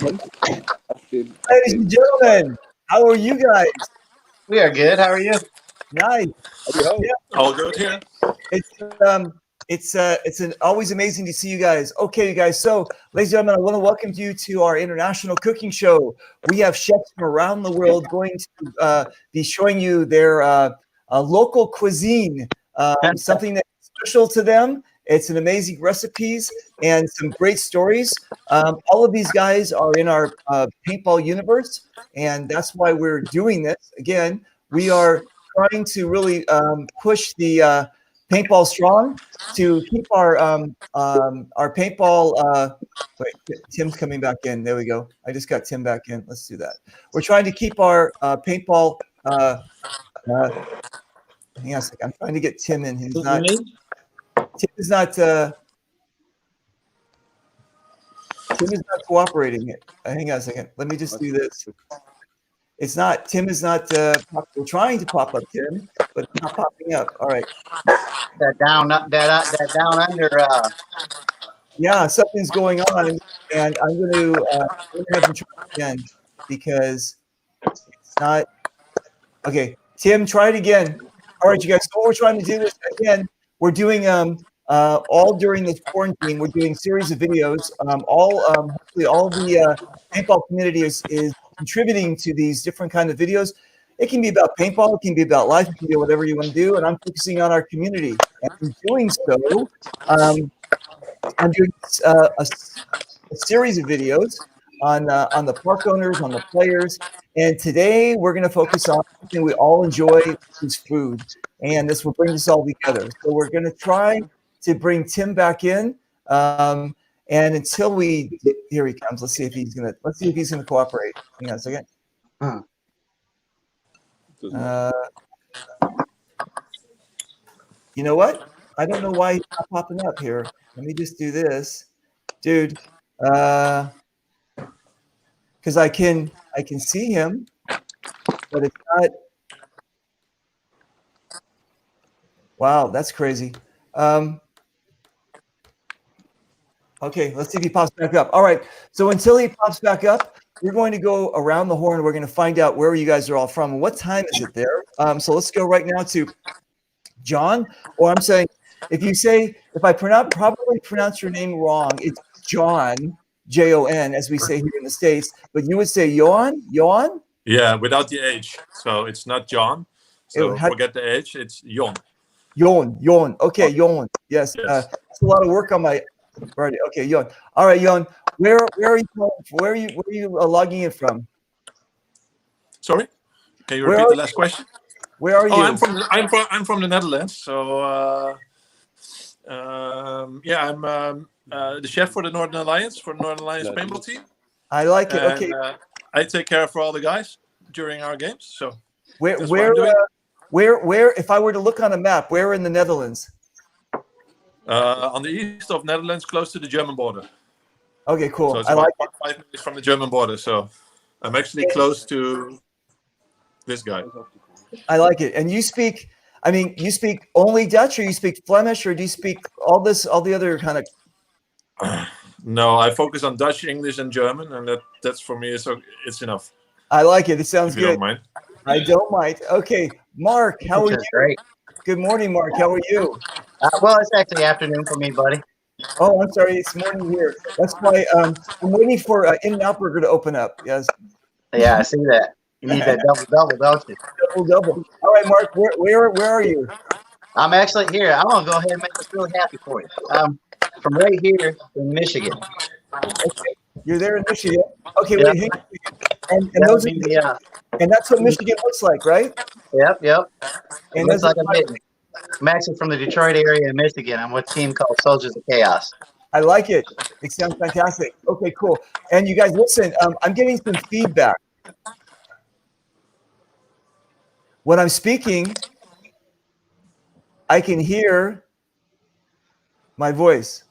Ladies and gentlemen, how are you guys? We are good. How are you? Nice. Yeah, All good here. it's always amazing to see you guys. Okay, you guys. So, ladies and gentlemen, I want to welcome you to our international cooking show. We have chefs from around the world going to be showing you their local cuisine, something that's special to them. It's an amazing recipes and some great stories. All of these guys are in our paintball universe, and that's why we're doing this. Again, we are trying to really push the paintball strong to keep our paintball. Wait, Tim's coming back in. There we go. I just got Tim back in. Let's do that. We're trying to keep our paintball. Hang on a second. I'm trying to get Tim in. He's not. Tim is not. Tim is not cooperating. Hang on a second. Let me just do this. It's not. Tim is not. We're trying to pop up Tim, but it's not popping up. All right. That down under. Yeah, something's going on, and I'm going to have him try again because it's not. Okay, Tim, try it again. All right, you guys. So what we're trying to do is again. We're doing all during this quarantine. We're doing series of videos. Hopefully, all the paintball community is contributing to these different kind of videos. It can be about paintball. It can be about life. It can be whatever you want to do. And I'm focusing on our community. And in doing so, I'm doing a series of videos on the park owners, on the players. And today we're going to focus on something we all enjoy, which is food. And this will bring us all together. So we're going to try to bring Tim back in. And until here he comes. Let's see if he's going to cooperate. Hang on a second. You know what? I don't know why he's not popping up here. Let me just do this, dude. Because I can see him, but it's not. Wow, that's crazy. Okay, let's see if he pops back up. All right, so until he pops back up, we're going to go around the horn. We're going to find out where you guys are all from and what time is it there. So let's go right now to John, or I'm saying, if I probably pronounce your name wrong, it's John, Jon, as we say here in the States, but you would say Jon? Yeah, without the H. So it's not John. So forget the H. It's Jon. Jon. Okay, Jon. Yes. It's a lot of work on my. Right. Okay, Jon. All right, Jon. Where are you from? Where are you logging in from? Sorry, can you repeat the last question? Where are you? I'm from the Netherlands. So I'm the chef for the Northern Alliance paintball team. I like it. Okay. I take care for all the guys during our games. So where if I were to look on a map, where in the Netherlands? On the east of Netherlands, close to the German border. Okay, cool. So it's about 5 minutes from the German border. So I'm actually close to this guy. I like it. And you speak only Dutch, or you speak Flemish, or do you speak all the other kind of? No, I focus on Dutch, English, and German, and that's for me. So it's enough. I like it. It sounds good. You don't mind. I don't mind. Okay, Mark, how are you? Great. Good morning, Mark. How are you? Well, it's actually afternoon for me, buddy. Oh, I'm sorry. It's morning here. That's why I'm waiting for In-N-Out Burger to open up. Yes. Yeah, I see that. You need that double, don't you? Double. All right, Mark. Where are you? I'm actually here. I'm gonna go ahead and make this really happy for you. From right here in Michigan. Okay. You're there in Michigan. Okay, Yep. wait. And those and that's what Michigan looks like, right? Yep. And It looks like I'm actually from the Detroit area in Michigan. I'm with a team called Soldiers of Chaos. I like it. It sounds fantastic. Okay, cool. And you guys, listen, I'm getting some feedback. When I'm speaking, I can hear my voice.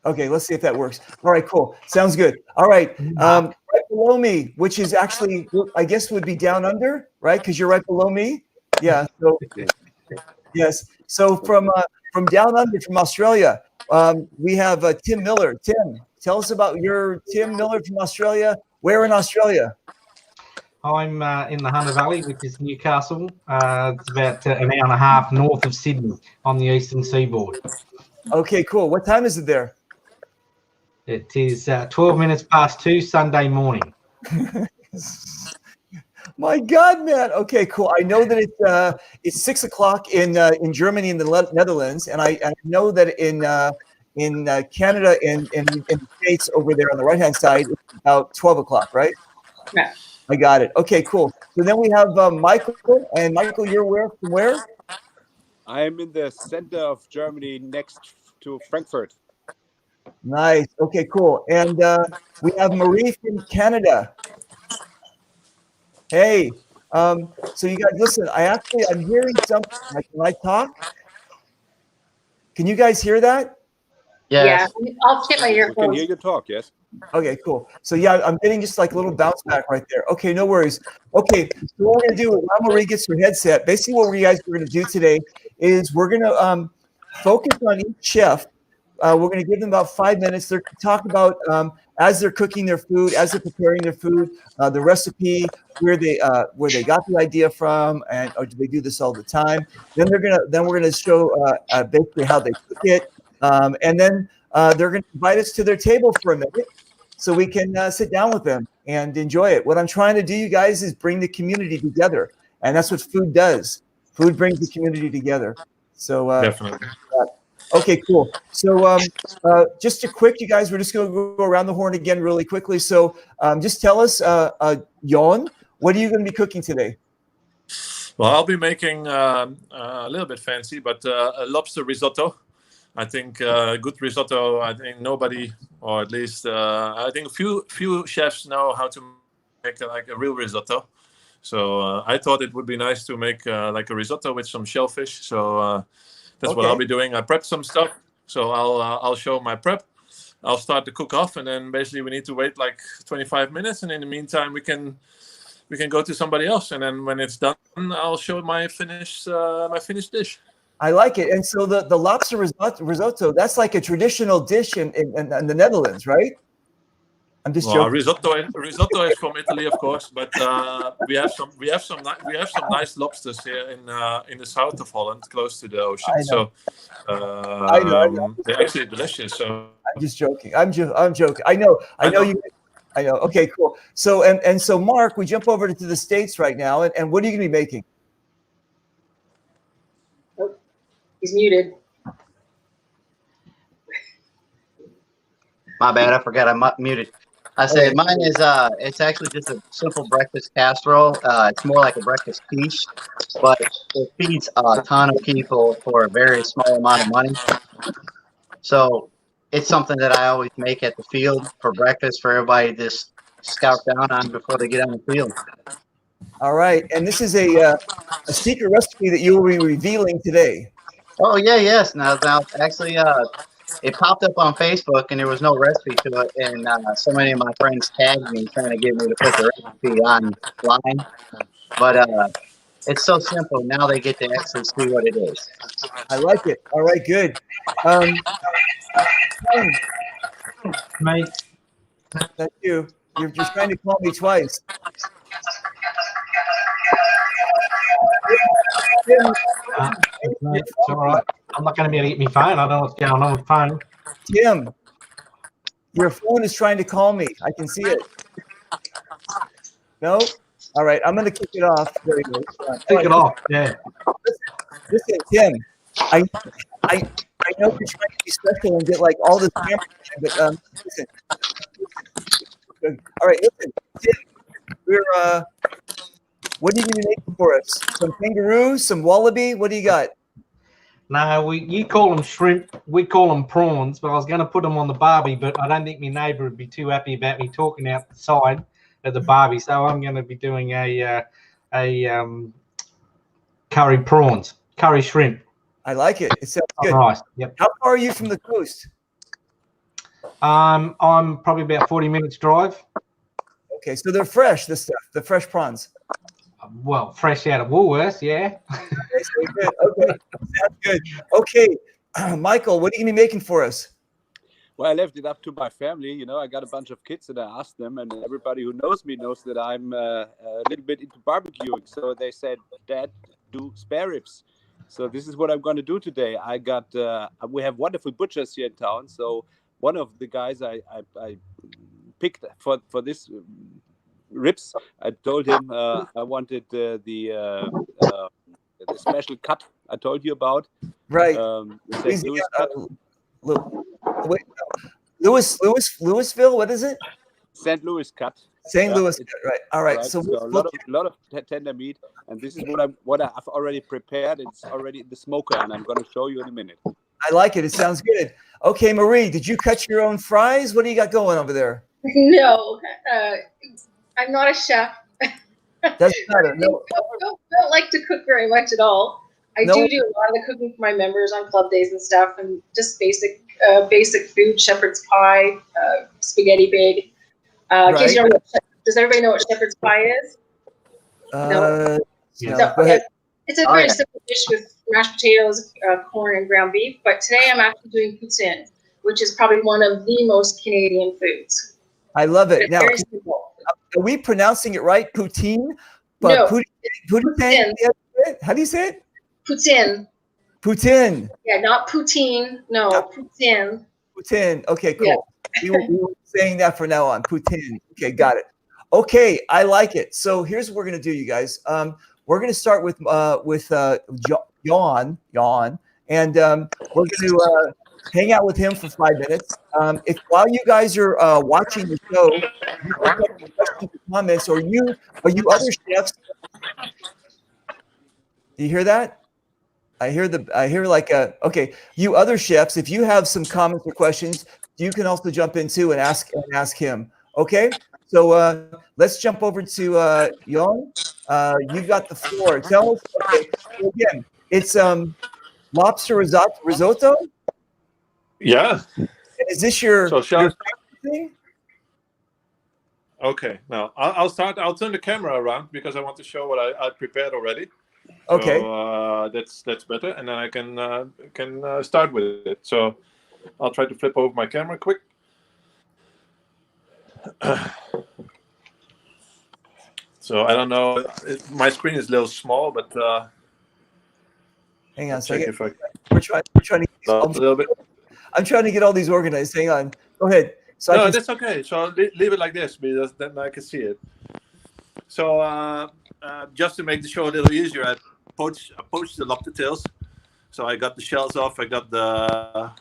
Okay, let's see if that works. All right, cool. Sounds good. All right. Right below me, which is actually, I guess would be down under, right? Because you're right below me. Yeah. So, yes. So from down under, from Australia, we have Tim Miller. Tell us about your Tim Miller from Australia. Where in Australia? I'm in the Hunter Valley, which is Newcastle. It's about an hour and a half north of Sydney on the eastern seaboard. Okay, cool. What time is it there? It is 12 minutes past 2 Sunday morning. My God, man. Okay, cool. I know that it's 6 o'clock in Germany and the Netherlands, and I know that in Canada and in the States over there on the right-hand side, it's about 12 o'clock, right? Yeah. I got it. Okay, cool. So then we have Michael, and Michael, you're from where? I am in the center of Germany, next to Frankfurt. Nice. Okay, cool. And we have Marie from Canada. Hey, so you guys listen. I'm hearing something like when I talk. Can you guys hear that? Yes. Yeah, I'll get my We can earphones. hear you talk, yes? Okay, cool. So yeah, I'm getting just like a little bounce back right there. Okay, no worries. Okay, so what we're gonna do while Marie gets her headset, basically what we guys are gonna do today is we're gonna focus on each chef. We're gonna give them about 5 minutes. They're gonna talk about as they're cooking their food, as they're preparing their food, the recipe, where they got the idea from, or do they do this all the time? Then we're gonna show basically how they cook it, and then they're gonna invite us to their table for a minute, so we can sit down with them and enjoy it. What I'm trying to do, you guys, is bring the community together, and that's what food does. Food brings the community together. So Definitely. okay, cool. So just a quick, you guys, we're just going to go around the horn again really quickly. So just tell us, Jon, what are you going to be cooking today? Well, I'll be making a little bit fancy, but a lobster risotto. I think good risotto. I think nobody, or at least I think few chefs know how to make like a real risotto. So I thought it would be nice to make like a risotto with some shellfish. So that's what Okay. I'll be doing. I prepped some stuff, so I'll show my prep. I'll start to cook off, and then basically we need to wait like 25 minutes, and in the meantime we can go to somebody else, and then when it's done, I'll show my finished dish. I like it. And so the lobster risotto, that's like a traditional dish in the Netherlands, right? I'm just Well, joking. risotto is from Italy, of course, but we have some nice lobsters here in the south of Holland, close to the ocean. I know. So I know. they're actually delicious. So I'm just joking. I'm joking. I know you. I know. Okay, cool. So and so, Mark, we jump over to the States right now, and what are you going to be making? He's muted. My bad. I forgot I'm muted. I said mine is it's actually just a simple breakfast casserole. It's more like a breakfast quiche, but it feeds a ton of people for a very small amount of money. So it's something that I always make at the field for breakfast for everybody to just scout down on before they get on the field. All right, and this is a secret recipe that you will be revealing today. Oh yeah, yes. Now actually, it popped up on Facebook and there was no recipe to it, and so many of my friends tagged me trying to get me to put the recipe online. But it's so simple. Now they get to actually see what it is. I like it. All right, good. Mate, That's you. You're just trying to call me twice. it's all right. I'm not going to be able to get my phone. I don't know what's going on with the phone. Tim, your phone is trying to call me. I can see it. No? All right, I'm going to kick it off. There you go. Take it off. Yeah. Listen, Tim, I know you're trying to be special and get like all this camera time, but listen. All right, listen, Tim, we're what are you going to make for us? Some kangaroos, some wallaby? What do you got? No, you call them shrimp. We call them prawns. But I was going to put them on the barbie, but I don't think my neighbour would be too happy about me talking out the side of the barbie. So I'm going to be doing a curry prawns, curry shrimp. I like it. It sounds good. Rice. Yep. How far are you from the coast? I'm probably about 40 minutes drive. Okay, so they're fresh. This stuff, the fresh prawns. Well, fresh out of Woolworths, yeah. Okay, so good. Okay, sounds good. Okay, Michael, what are you gonna be making for us? Well, I left it up to my family. You know, I got a bunch of kids, and I asked them, and everybody who knows me knows that I'm a little bit into barbecuing. So they said, "Dad, do spare ribs." So this is what I'm going to do today. I got. We have wonderful butchers here in town. So one of the guys I picked for this ribs, I told him I wanted the special cut I told you about. Right. St. Louis cut. Wait, Louisville. What is it? St. Louis cut. St. Yeah, Louis. Right. All right. Right. So, So a lot of tender meat, and this is what I've already prepared. It's already in the smoker, and I'm going to show you in a minute. I like it. It sounds good. Okay, Marie, did you cut your own fries? What do you got going over there? No, I'm not a chef. Doesn't matter. No. Don't like to cook very much at all. I No. do a lot of the cooking for my members on club days and stuff, and just basic food: shepherd's pie, spaghetti bake. In case you don't know, does everybody know what shepherd's pie is? No, Yeah. No, go ahead. It's a very simple dish with mashed potatoes, corn, and ground beef. But today I'm actually doing poutine, which is probably one of the most Canadian foods. I love it. It's Now, very simple. are we pronouncing it right? Poutine? No. Poutine? How do you say it? Poutine. Poutine. Yeah, not poutine. No, poutine. Poutine. Okay, cool. Yeah. we will be saying that from now on. Poutine. Okay, got it. Okay, I like it. So here's what we're gonna do, you guys. We're gonna start with Jan, and we're gonna hang out with him for 5 minutes. If while you guys are watching the show, you have any questions or comments, or you other chefs. Do you hear that? I hear like okay, you other chefs, if you have some comments or questions, you can also jump in too and ask him. Okay, so let's jump over to Jan. You got the floor. Tell us. Okay, so again, it's lobster risotto. Yeah. Is this your So shall thing? Okay. Now I'll start. I'll turn the camera around because I want to show what I prepared already. Okay. So, that's better, and then I can start with it. So I'll try to flip over my camera quick. So I don't know. My screen is a little small, but Hang on a check second. if I We're trying to. a little bit. I'm trying to get all these organized. Hang on. Go ahead. So No, I can, that's okay. So leave it like this because then I can see it. So just to make the show a little easier, I poached the lobster tails. So I got the shells off. I got the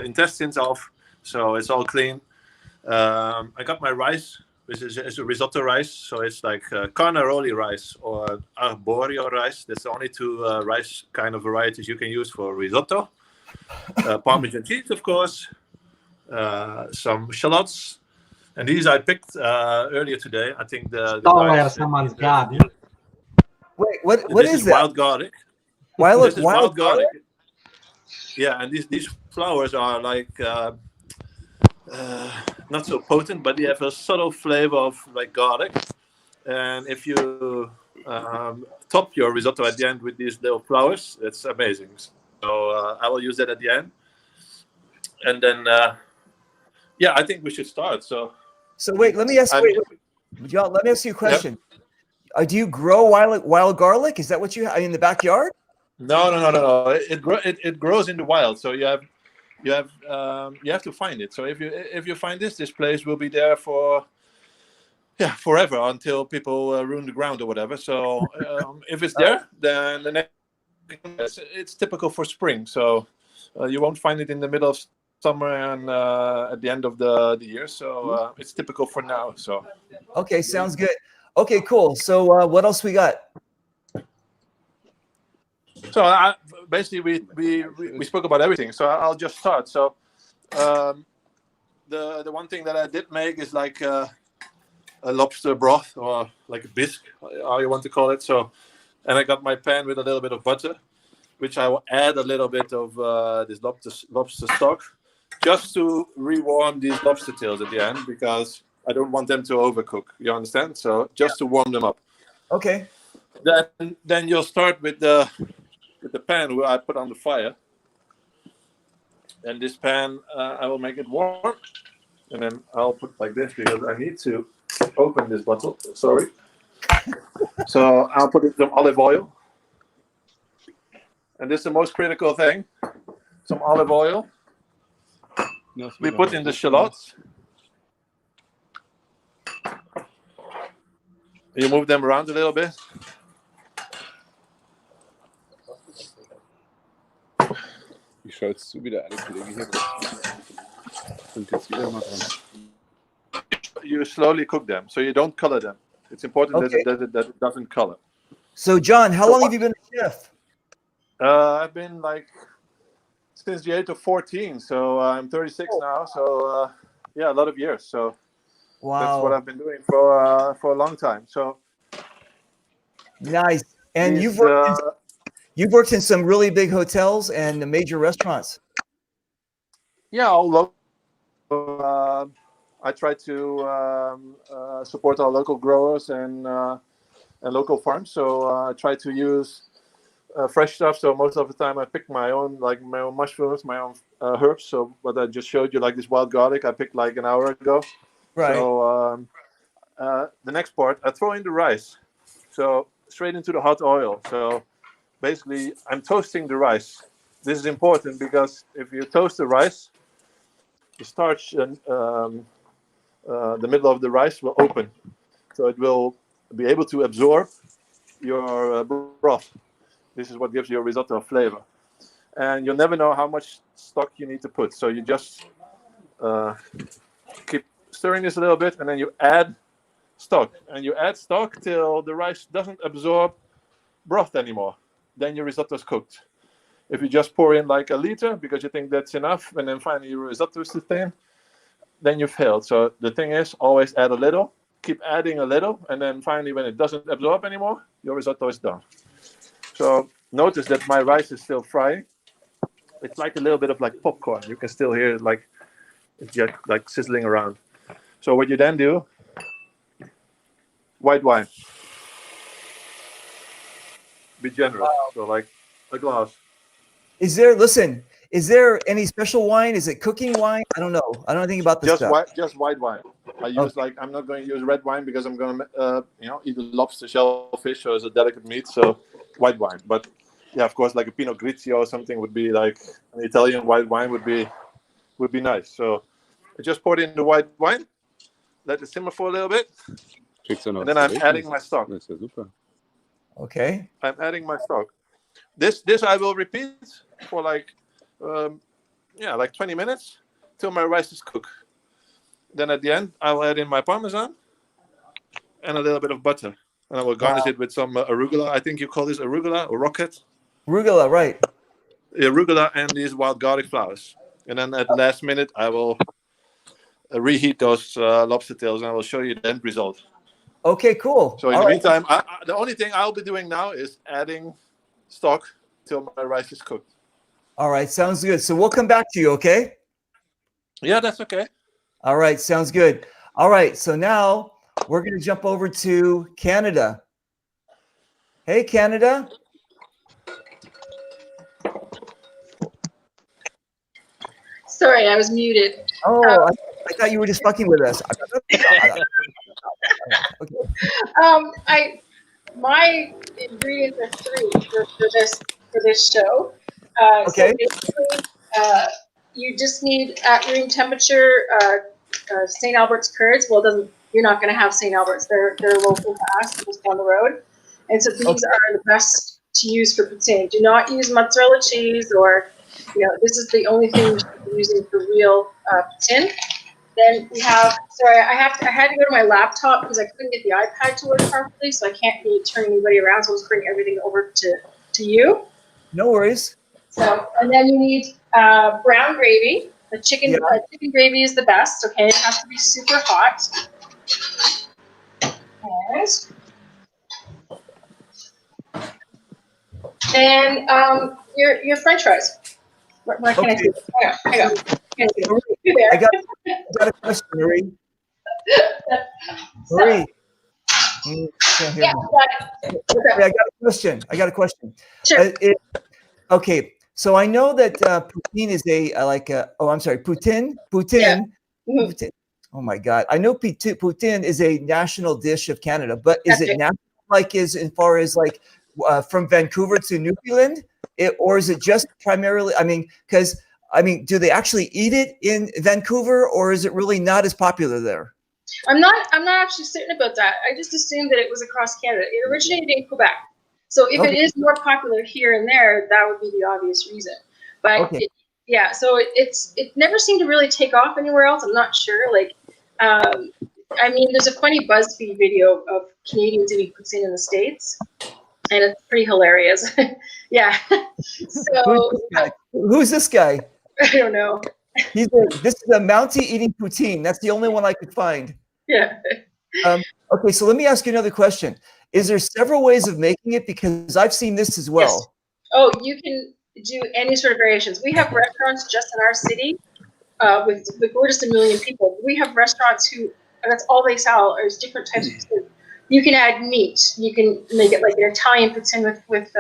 intestines off. So it's all clean. I got my rice, which is a risotto rice. So it's like carnaroli rice or arborio rice. That's the only two rice kind of varieties you can use for risotto. Parmesan cheese, of course. Some shallots. And these I picked earlier today. I think the Stole guys out of someone's garden. wait. What this is that? wild garlic. Wild This is wild garlic. Yeah, and these flowers are like not so potent, but they have a subtle flavor of like garlic. And if you top your risotto at the end with these little flowers, it's amazing. So I will use that at the end. And then, yeah, I think we should start. So wait, let me ask. John, let me ask you a question. Do you grow wild garlic? Is that what you have in the backyard? No. It grows in the wild. So you have to find it. So if you find this place will be there for forever until people ruin the ground or whatever. So if it's there, then the next it's typical for spring. So you won't find it in the middle of summer and at the end of the year. So it's typical for now. So Okay, sounds good. Okay, cool. So what else we got? So basically we spoke about everything. So I'll just start. So the one thing that I did make is like a lobster broth or like a bisque, how you want to call it. So, and I got my pan with a little bit of butter, which I will add a little bit of this lobster stock, just to rewarm these lobster tails at the end because I don't want them to overcook. You understand? So just to warm them up. Okay. Then you'll start with the pan where I put on the fire. And this pan, I will make it warm, and then I'll put like this because I need to open this bottle. Sorry. So I'll put in some olive oil, and this is the most critical thing: some olive oil. We put in the shallots. You move them around a little bit. Ich schaue jetzt zu, wie der eine Kollege hier kommt jetzt wieder mal dran. You slowly cook them, so you don't color them. It's important Okay. that it doesn't color. So, John, how long have you been a chef? I've been like since the age of 14, so I'm 36 now. So yeah, a lot of years. So that's what Wow, I've been doing for a long time. So nice. And these, you've worked in some really big hotels and major restaurants. yeah, all local. I try to support our local growers and local farms. So I try to use fresh stuff. So most of the time I pick my own mushrooms, my own herbs. So what I just showed you, like this wild garlic, I picked like an hour ago. Right. So the next part, I throw in the rice. So straight into the hot oil. So basically, I'm toasting the rice. This is important because if you toast the rice, the starch and the middle of the rice will open. So it will be able to absorb your broth. This is what gives your risotto flavor. And you'll never know how much stock you need to put. So you just keep stirring this a little bit, and then you add stock. And you add stock till the rice doesn't absorb broth anymore. Then your risotto is cooked. If you just pour in like a liter because you think that's enough, and then finally your risotto is too thin, then you failed. So the thing is, always add a little, keep adding a little, and then finally when it doesn't absorb anymore, your risotto is done. So notice that my rice is still frying. It's like a little bit of like popcorn. You can still hear it like it's just like sizzling around. So what you then do, white wine. Be generous. So like a glass. Is there any special wine? Is it cooking wine? I don't know. I don't know anything about this stuff. Just white wine. I use I'm not going to use red wine because I'm going to eat lobster, shellfish, so it's a delicate meat. So white wine. But yeah, of course, like a Pinot Grigio or something would be like an Italian white wine would be nice. So I just poured in the white wine, let it simmer for a little bit, and then I'm adding my stock. Das ist ja super. Okay. I'm adding my stock. This I will repeat for like 20 minutes till my rice is cooked. Then at the end, I'll add in my Parmesan and a little bit of butter. And I will garnish it with some arugula. I think you call this arugula or rocket. Arugula, right. Arugula and these wild garlic flowers. And then at the last minute, I will reheat those lobster tails and I will show you the end result. Okay, cool. So in the meantime, the only thing I'll be doing now is adding stock till my rice is cooked. All right, sounds good. So we'll come back to you, okay? Yeah, that's okay. All right, sounds good. All right, so now we're going to jump over to Canada. Hey, Canada. Sorry, I was muted. Oh, I thought you were just fucking with us. Okay. My ingredients are three for this show. Okay. So basically, you just need at room temperature St. Albert's curds. Well, you're not going to have St. Albert's. They're local to us, just down the road. And so these are the best to use for poutine. Do not use mozzarella cheese or, this is the only thing you should be using for real poutine. Then we have, sorry, I had to go to my laptop because I couldn't get the iPad to work properly, so I can't really turn anybody around, so I'll just bring everything over to you. No worries. So, and then you need brown gravy. The chicken gravy is the best, okay? It has to be super hot. And your French fries. Where can I see this? Hang on. I got a question, Marie. Marie. Yeah, I got a question. Sure. Okay. So I know that poutine is poutine. Mhm. Poutine. Oh my God. I know poutine is a national dish of Canada, but is That's it it. national like as far as like from Vancouver to New Zealand? Or is it just primarily, do they actually eat it in Vancouver, or is it really not as popular there? I'm not actually certain about that. I just assumed that it was across Canada. It originated in Quebec. So if Okay. it is more popular here and there, that would be the obvious reason. But Okay. so it never seemed to really take off anywhere else. I'm not sure. Like, there's a funny BuzzFeed video of Canadians eating poutine in the States, and it's pretty hilarious. Yeah. So Who's this guy? I don't know. This is a Mountie eating poutine. That's the only one I could find. Yeah. Okay, so let me ask you another question. Is there several ways of making it? Because I've seen this as well. Yes. Oh, you can do any sort of variations. We have restaurants just in our city. We're just 1 million people. We have restaurants who that's all they sell is different types of food. You can add meat. You can make it like an Italian poutine with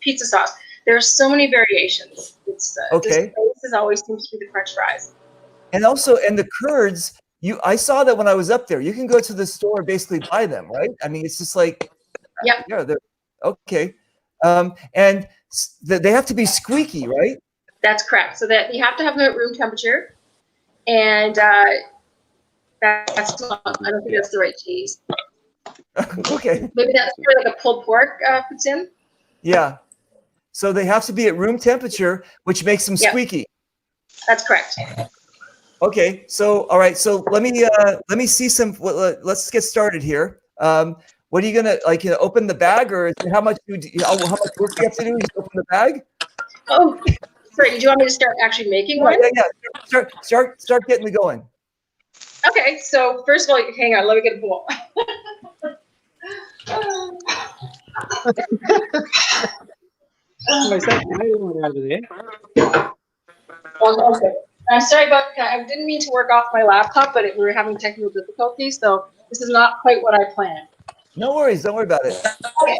pizza sauce. There are so many variations. It's Okay. This always seems to be the French fries. And also, and the curds, I saw that when I was up there. You can go to the store and basically buy them, right? I mean, it's just like, Yep. yeah, they're okay. And they have to be squeaky, right? That's correct. So that you have to have them at room temperature, and that's not, I don't think that's the right cheese. Okay. Maybe that's for like a pulled pork poutine. Yeah. So they have to be at room temperature, which makes them Yep. squeaky. That's correct. Okay. So all right. So let me see some. Let's get started here. What are you gonna open the bag, or how much work do you have to do? Just open the bag. Oh, sorry. Did you want me to start actually making one? Yeah. Start getting it going. Okay. So first of all, hang on. Let me get a bowl. Okay. I'm sorry about. I didn't mean to work off my laptop, but we were having technical difficulties, so this is not quite what I planned. No worries. Don't worry about it. Okay.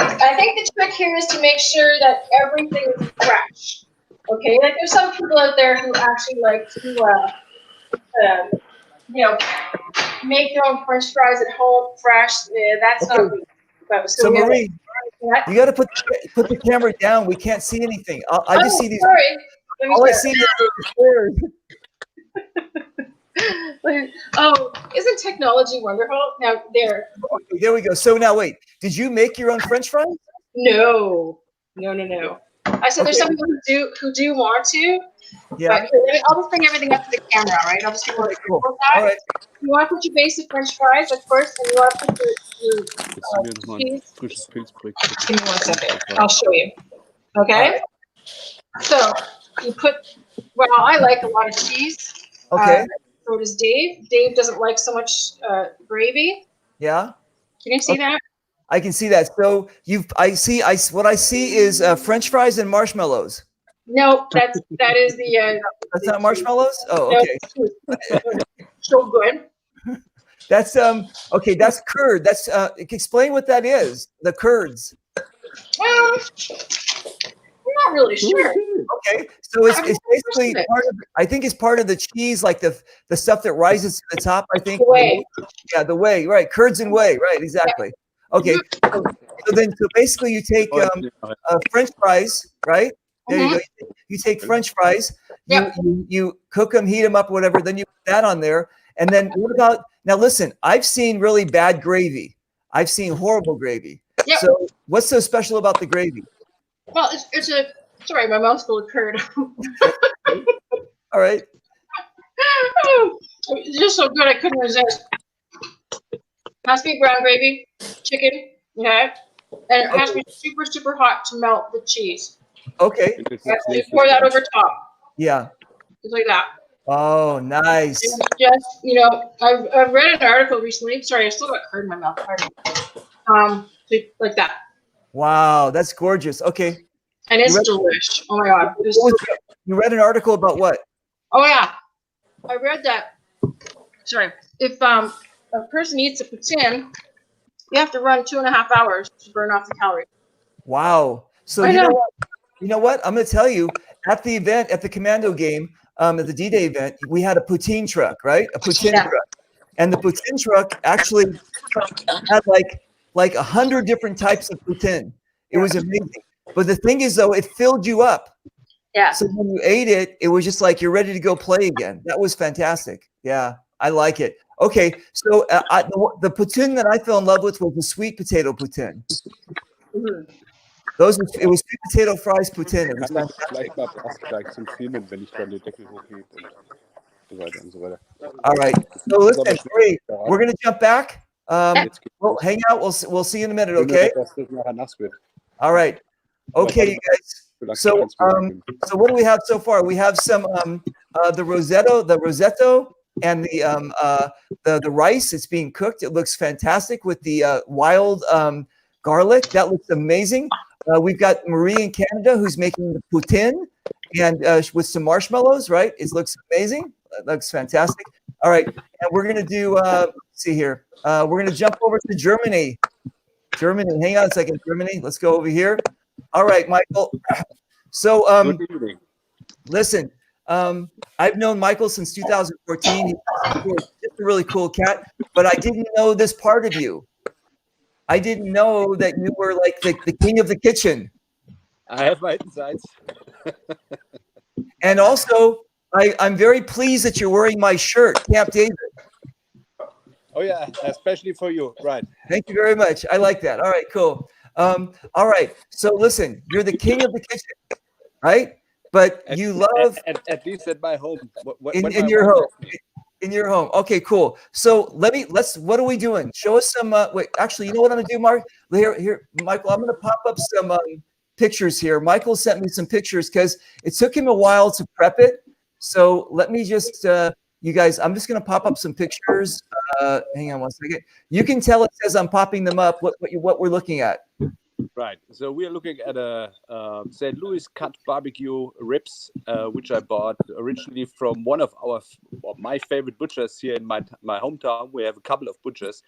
I think the trick here is to make sure that everything is fresh. Okay, like there's some people out there who actually like to, make their own French fries at home, fresh. That's not good. So Marie, you got to put the camera down. We can't see anything. I just see these. Sorry. Let me All I start. see is the squares. Oh, isn't technology wonderful? Now there. Okay, there we go. So now wait, did you make your own French fries? No. I said there's Okay. some people who do want to. Yeah. But I'll just bring everything up to the camera, right? I'll just do All right, cool. All right. You want to put your basic French fries, of course, and you want to put your cheese. Give me 1 second. I'll show you. Okay. So you put. Well, I like a lot of cheese. Okay. So does Dave. Dave doesn't like so much gravy. Yeah. Can you see that? I can see that. So what I see is French fries and marshmallows. No, that is the. That's not marshmallows? Oh, no, okay. So good. That's okay, that's curd. That's explain what that is. The curds. I'm not really sure. Okay. So it's basically I think it's part of the cheese, like the stuff that rises to the top, I think. The whey. Yeah, the whey, right. Curds and whey, right, exactly. Okay. So basically you take French fries, right? There you go. You take French fries, you cook them, heat them up, whatever, then you put that on there. And then what about now listen, I've seen really bad gravy. I've seen horrible gravy. Yep. So what's so special about the gravy? Well, it's sorry, my mouth's full of curd. All right. It's just so good I couldn't resist. Has to be brown gravy, chicken, okay? And it has to be super, super hot to melt the cheese. Okay. You pour that over top. Yeah. Just like that. Oh, nice. And just, I've read an article recently. Sorry, I still got curd in my mouth. Pardon. So like that. Wow, that's gorgeous. Okay. And it's delish. Oh my god. You read an article about what? Oh yeah. I read that. Sorry. If a person eats a poutine, you have to run 2.5 hours to burn off the calories. Wow. So I you know know. what? You know what? I'm going to tell you. At the event, at the Commando game, at the D-Day event, we had a poutine truck, right? A poutine Yeah. truck, and the poutine truck actually had like 100 different types of poutine. It Yeah. was amazing. But the thing is, though, it filled you up. Yeah. So when you ate it, it was just like you're ready to go play again. That was fantastic. Yeah, I like it. Okay, so the poutine that I fell in love with was the sweet potato poutine. Mhm. It was sweet potato fries poutine. It was Kann ich fantastic. vielleicht mal gleich zum Filmen, wenn ich dann den Deckel hochhebe und so weiter und so weiter. All right. So listen, great. We're gonna jump back. Jetzt geht's We'll los. hang out. We'll see you in a minute. Ich will nur, Okay. dass das nachher nass wird. All right. Okay, you guys. Vielleicht So, kannst du filmen. so what do we have so far? We have some the rosetto, and the rice. It's being cooked. It looks fantastic with the wild garlic. That looks amazing. We've got Marie in Canada who's making the poutine and with some marshmallows. Right? It looks amazing. It looks fantastic. All right, and we're gonna do. Let's see here. We're gonna jump over to Germany. Germany. Hang on a second, Germany. Let's go over here. All right, Michael. So, Good evening. listen, I've known Michael since 2014. He's just a really cool cat, but I didn't know this part of you. I didn't know that you were like the king of the kitchen. I have my insights. And also, I'm very pleased that you're wearing my shirt, Camp David. Oh yeah, especially for you, right? Thank you very much. I like that. All right, cool. All right. So listen, you're the king of the kitchen, right? But you love At least at my home. in your home. In your home. Okay, cool. So what are we doing? Show us some wait, actually, you know what I'm gonna do, Mark? Here, Michael, I'm gonna pop up some pictures here. Michael sent me some pictures because it took him a while to prep it. So let me just you guys, I'm just gonna pop up some pictures. Hang on one second. You can tell it says I'm popping them up what we're looking at. Right. So we are looking at a St. Louis cut barbecue ribs, which I bought originally from one of my favorite butchers here in my hometown. We have a couple of butchers,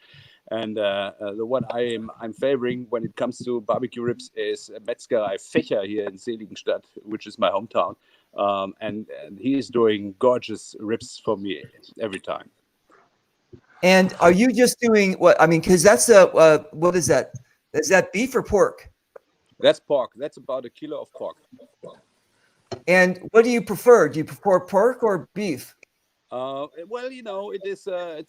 and the one I'm favoring when it comes to barbecue ribs is Metzgerei Fächer here in Seligenstadt, which is my hometown. And he is doing gorgeous ribs for me every time. And are you just doing what? I mean, because that's what is that? Is that beef or pork? That's pork. That's about a kilo of pork. And what do you prefer? Do you prefer pork or beef? Well, you know, it is. I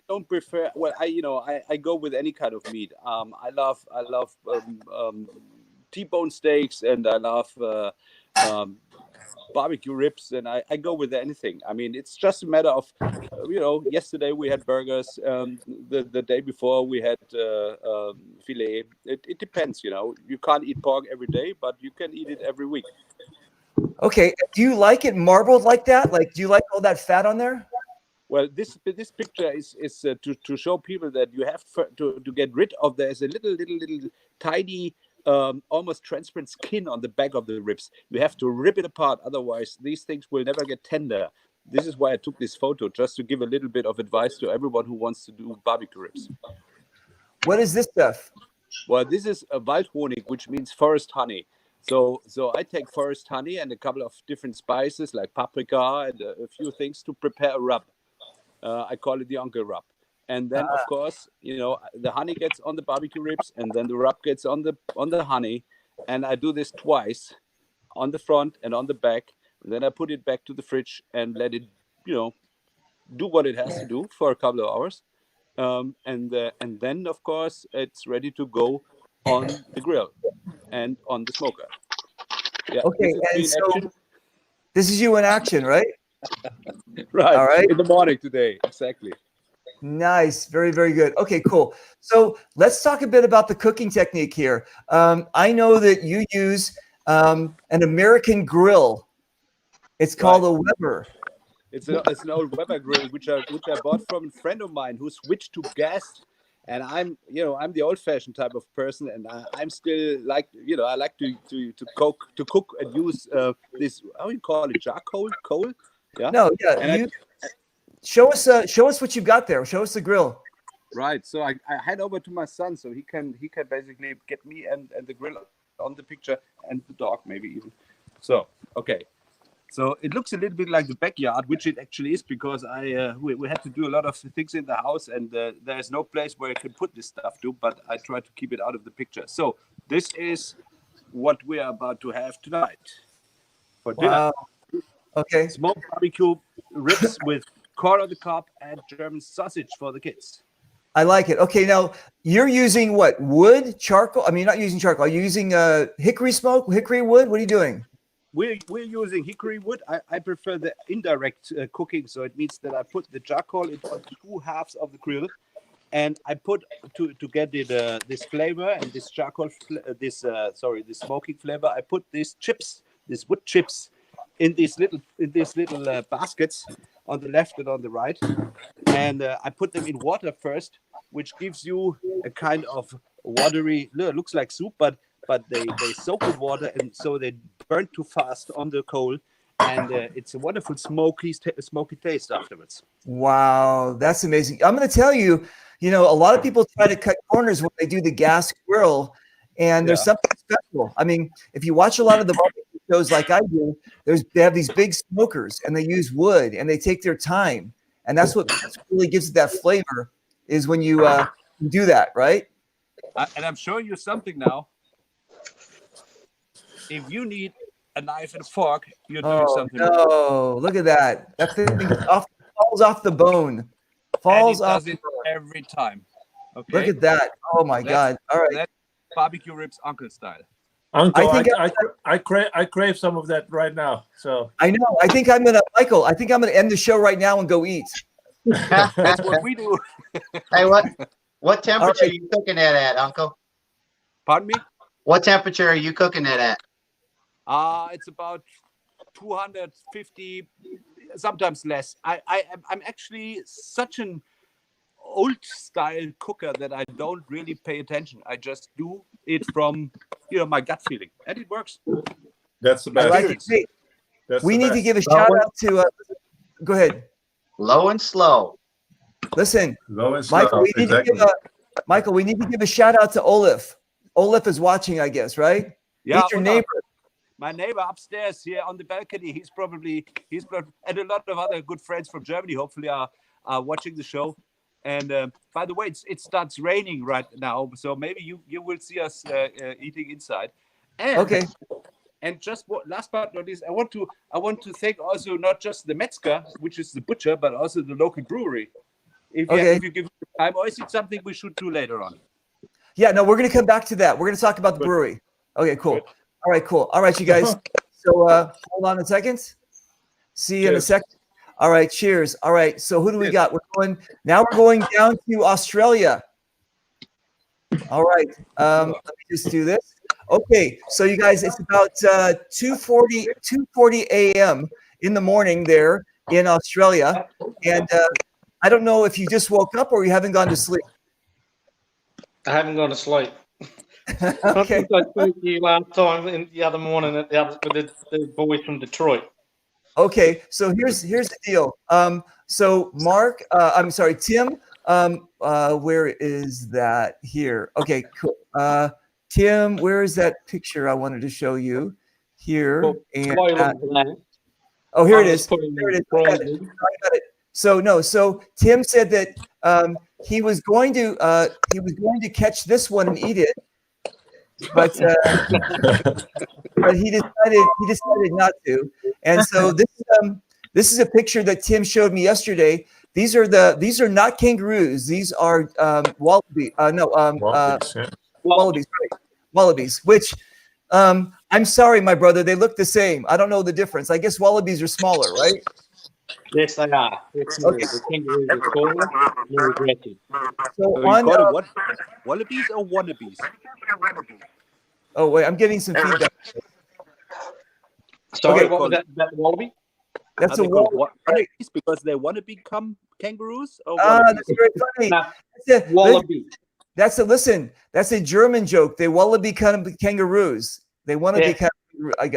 don't prefer. Well, I go with any kind of meat. I love T-bone steaks, and I love barbecue ribs, and I go with anything. I mean, it's just a matter of, yesterday we had burgers. The day before we had filet. It depends. You can't eat pork every day, but you can eat it every week. Okay. Do you like it marbled like that? Like, do you like all that fat on there? Well, this picture is to show people that you have to get rid of. There's a little tiny, almost transparent skin on the back of the ribs. You have to rip it apart, otherwise these things will never get tender. This is why I took this photo, just to give a little bit of advice to everyone who wants to do barbecue ribs. What is this stuff? Well, this is a Waldhonig, which means forest honey. So I take forest honey and a couple of different spices like paprika and a few things to prepare a rub. I call it the uncle rub. And then, of course, the honey gets on the barbecue ribs, and then the rub gets on the honey. And I do this twice, on the front and on the back. And then I put it back to the fridge and let it, do what it has to do for a couple of hours. And then, of course, it's ready to go on the grill and on the smoker. Yeah. Okay, and so this is you in action, right? Right. All right. In the morning today, exactly. Nice. Very, very good. Okay, cool. So let's talk a bit about the cooking technique here. I know that you use an American grill. It's called a Weber. It's an old Weber grill, which I bought from a friend of mine who switched to gas. And I'm the old-fashioned type of person, and I'm still I like to cook and use this, how you call it, charcoal, coal. Yeah. No, yeah. Show us what you've got there. Show us the grill. Right. So I head over to my son so he can basically get me and the grill on the picture and the dog maybe even. So okay. So it looks a little bit like the backyard, which it actually is, because we had to do a lot of things in the house, and there is no place where I can put this stuff to. But I try to keep it out of the picture. So this is what we are about to have tonight for dinner. Wow. Okay. Smoked barbecue ribs with corn on the cob and German sausage for the kids. I like it. Okay, now you're using what? Wood, charcoal? I mean, you're not using charcoal. Are you using hickory smoke, hickory wood? What are you doing? We're using hickory wood. I prefer the indirect cooking, so it means that I put the charcoal into two halves of the grill, and I put to get it this flavor and this charcoal, this smoking flavor. I put these chips, these wood chips, in these little baskets on the left and on the right, and I put them in water first, which gives you a kind of watery. Looks like soup, but they soak in water, and so they burn too fast on the coal, and it's a wonderful smoky taste afterwards. Wow, that's amazing. I'm going to tell you, a lot of people try to cut corners when they do the gas grill, and there's something special. I mean, if you watch a lot of the barbecue shows like I do, they have these big smokers, and they use wood, and they take their time, and that's what really gives it that flavor, is when you do that, right? And I'm showing you something now. If you need a knife and a fork, you're doing something wrong. Oh, look at that. That thing falls off the bone. Falls and it off does it every time. Okay. Look at that. Oh my God. All right. That's barbecue ribs uncle style. Uncle, I think I crave some of that right now. So I know. I think I'm gonna end the show right now and go eat. That's what we do. Hey, what temperature are you cooking that at, Uncle? Pardon me? What temperature are you cooking it at? It's about 250, sometimes less. I'm actually such an old style cooker that I don't really pay attention. I just do it from my gut feeling, and it works. that's the I best. like it. Hey, That's we the need to best. give a shout out to. Go ahead. Low and slow. Listen, Low and Michael. slow. We need to give a shout out to Olaf. Olaf is watching, I guess, right? Yeah, He's your neighbor. My neighbor upstairs here on the balcony. He's probably and a lot of other good friends from Germany. Hopefully, are watching the show. And by the way, it starts raining right now, so maybe you will see us eating inside. And, Okay. And just last but not least, I want to thank also not just the Metzger, which is the butcher, but also the local brewery. If you give time, or is it something we should do later on? Yeah, no, we're going to come back to that. We're going to talk about the brewery. Okay, cool. Good. All right, cool. All right, you guys. So hold on a second. See you in a Cheers. second. All right, cheers. All right, so who do we got? We're going down to Australia. All right, let me just do this. Okay, so you guys, it's about 2:40 a.m. in the morning there in Australia, and I don't know if you just woke up or you haven't gone to sleep. I haven't gone to sleep. I Okay. think I spoke to you last time the other morning with the boys from Detroit. Okay, so here's the deal. So Mark, I'm sorry, Tim. Where is that? Here. Okay, cool. Tim, where is that picture I wanted to show you? Here. And oh, here it is. Here it is. I got it. So Tim said that he was going to catch this one and eat it, but he decided not to. And so this is a picture that Tim showed me yesterday. These are not kangaroos. These are wallabies. Wallabies, yeah. Wallabies, right? Wallabies. Which I'm sorry, my brother, they look the same. I don't know the difference. I guess wallabies are smaller, right? Yes, they are. Okay. The kangaroos are smaller, more aggressive. So You on. got it, what? Wallabies or wannabes? Oh wait, I'm getting some feedback. Sorry, Okay. what was that wallaby? That's Are a they called wallaby. wannabes because they want to become kangaroos? Or That's wallabies? very funny. No, That's a- wallaby. Listen. That's a German joke. They want to become kangaroos. They want to Yeah. become. I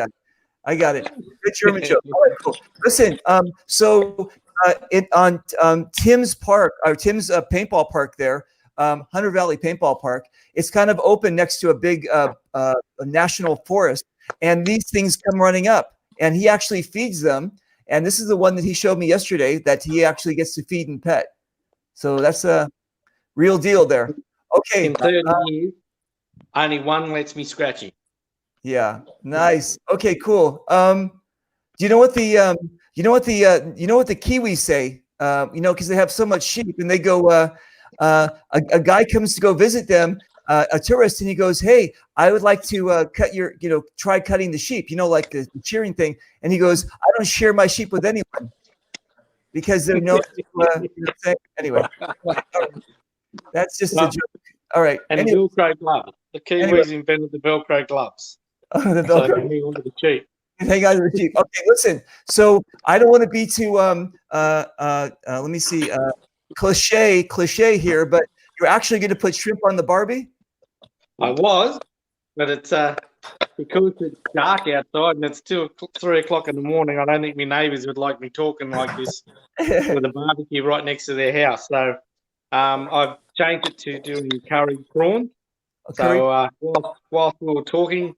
got it. Good German joke. All right, cool. Listen. So on Tim's park or Tim's paintball park there, Hunter Valley Paintball Park. It's kind of open next to a big a national forest, and these things come running up, and he actually feeds them. And this is the one that he showed me yesterday that he actually gets to feed and pet. So that's a real deal there. Okay. In 30 years, only one lets me scratch him. Yeah. Nice. Okay. Cool. Do you know what the you know what the Kiwis say? Because they have so much sheep, and they go. A guy comes to go visit them, a tourist, and he goes, "Hey, I would like to cut your, try cutting the sheep, like the cheering thing." And he goes, "I don't share my sheep with anyone because they're no." Anyway, that's just a joke. All right. And Anyway, Velcro gloves. The Kiwis Anyway. invented the Velcro gloves. the So Velcro. they hang on to the sheep. Hang on to the sheep. Okay, listen. So I don't want to be too let me see cliche here, but you're actually going to put shrimp on the Barbie? I was, but it's because it's dark outside and it's 3 o'clock in the morning. I don't think my neighbours would like me talking like this with a barbecue right next to their house. So I've changed it to doing curried prawns. So whilst we were talking,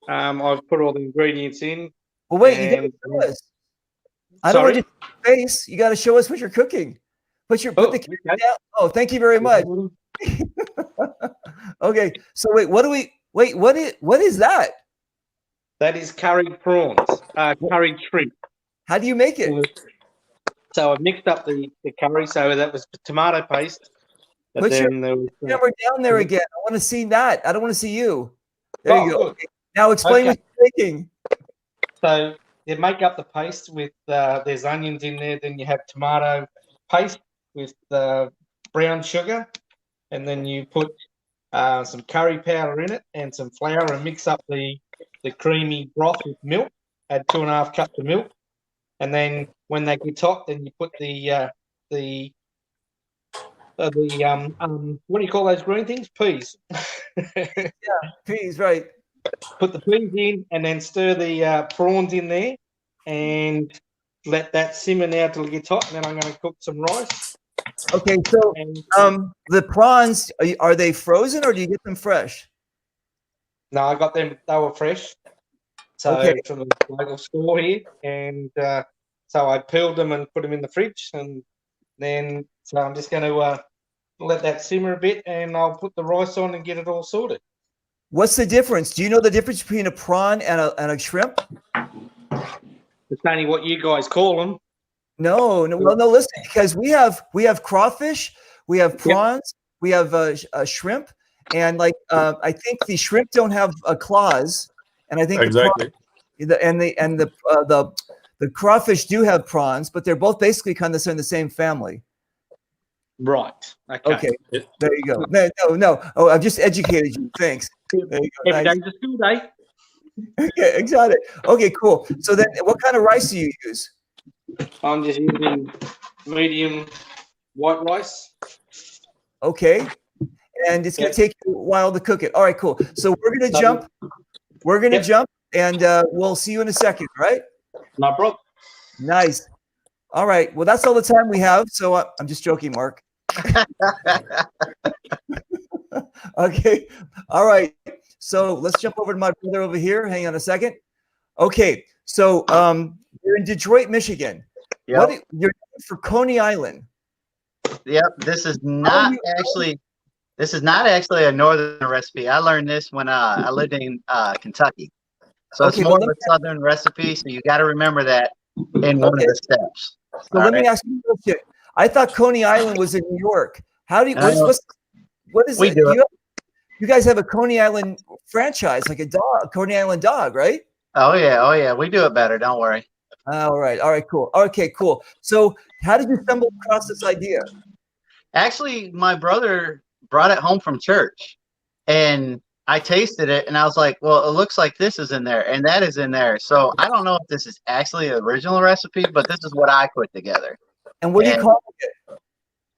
I've put all the ingredients in. Well, wait, you got and- to show us. I don't want Sorry? you to face. You got to show us what you're cooking. Put the camera okay. down. Oh, thank you very much. Okay, so what is that? That is curried prawns, curried shrimp. How do you make it? So I mixed up the curry. So that was tomato paste. But Put your then there was camera down there again. I want to see that. I don't want to see you. There you go. good. Okay. Now explain what you're making. So you make up the paste with there's onions in there. Then you have tomato paste with brown sugar, and then you put some curry powder in it and some flour, and mix up the creamy broth with milk. Add 2.5 cups of milk, and then when they get hot, then you put the what do you call those green things? Peas. Peas, right? Put the peas in, and then stir the prawns in there, and let that simmer now till it gets hot. And then I'm going to cook some rice. Okay, so And the prawns are they frozen or do you get them fresh? no, I got them. They were fresh. So Okay. from the local store here, and so I peeled them and put them in the fridge, and then so I'm just going to let that simmer a bit, and I'll put the rice on and get it all sorted. What's the difference? Do you know the difference between a prawn and a shrimp? It's only what you guys call them. No. Well, no. Listen, because we have crawfish, we have prawns, we have a shrimp, and I think the shrimp don't have claws, and I think Exactly. the crawfish do have prawns, but they're both basically kind of in the same family. Right. Okay. Okay, there you go. No. Oh, I've just educated you. Thanks. There you go. Every Nice. day's a school day. Okay, got it. Okay, cool. So then, what kind of rice do you use? I'm just using medium white rice. Okay, and it's gonna take you a while to cook it. All right, cool. So we're gonna jump. We're gonna jump, and we'll see you in a second. All right? No problem. Nice. All right. Well, that's all the time we have. So I'm just joking, Mark. Okay. All right. So let's jump over to my brother over here. Hang on a second. Okay. So you're in Detroit, Michigan. Yep. You're for Coney Island. Yep. This is not actually a northern recipe. I learned this when I lived in Kentucky. So it's Okay, more well, of a southern recipe. So you got to remember that in one of the steps. So All let me right? ask you a question. I thought Coney Island was in New York. How do you? No. What is We it? do it. You guys have a Coney Island franchise, like a Coney Island dog, right? Oh yeah. We do it better. Don't worry. All right. Cool. Okay, cool. So how did you stumble across this idea? Actually, my brother brought it home from church, and I tasted it, and I was like, "Well, it looks like this is in there, and that is in there." So I don't know if this is actually the original recipe, but this is what I put together. And what do you And- call it?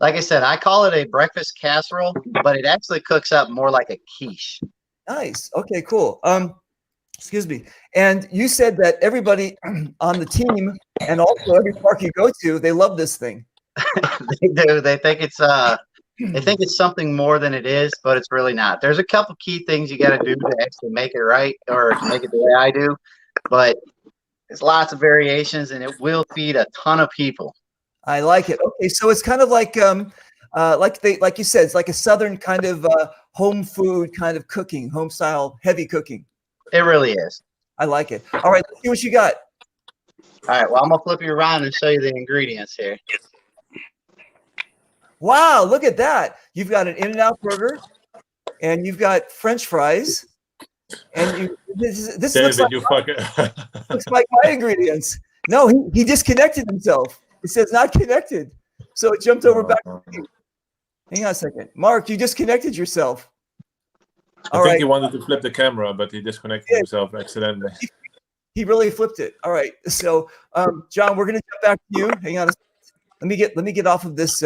Like I said, I call it a breakfast casserole, but it actually cooks up more like a quiche. Nice. Okay, cool. Excuse me. And you said that everybody on the team and also every park you go to, they love this thing. They do. They think it's something more than it is, but it's really not. There's a couple key things you got to do to actually make it right or to make it the way I do, but there's lots of variations, and it will feed a ton of people. I like it. Okay, so it's kind of like you said, it's like a southern kind of home food kind of cooking, home style heavy cooking. It really is. I like it. All right, let's see what you got. All right. Well, I'm gonna flip you around and show you the ingredients here. Wow, look at that. You've got an In-N-Out burger, and you've got French fries, and this looks David, like, you fucker. looks like my ingredients. No, he disconnected himself. It says not connected, so it jumped over back to me. Hang on a second. Mark, you disconnected yourself. I All think right. he wanted to flip the camera, but he disconnected Yeah. himself accidentally. He really flipped it. All right. So, John, we're going to jump back to you. Hang on. Let me get off of this.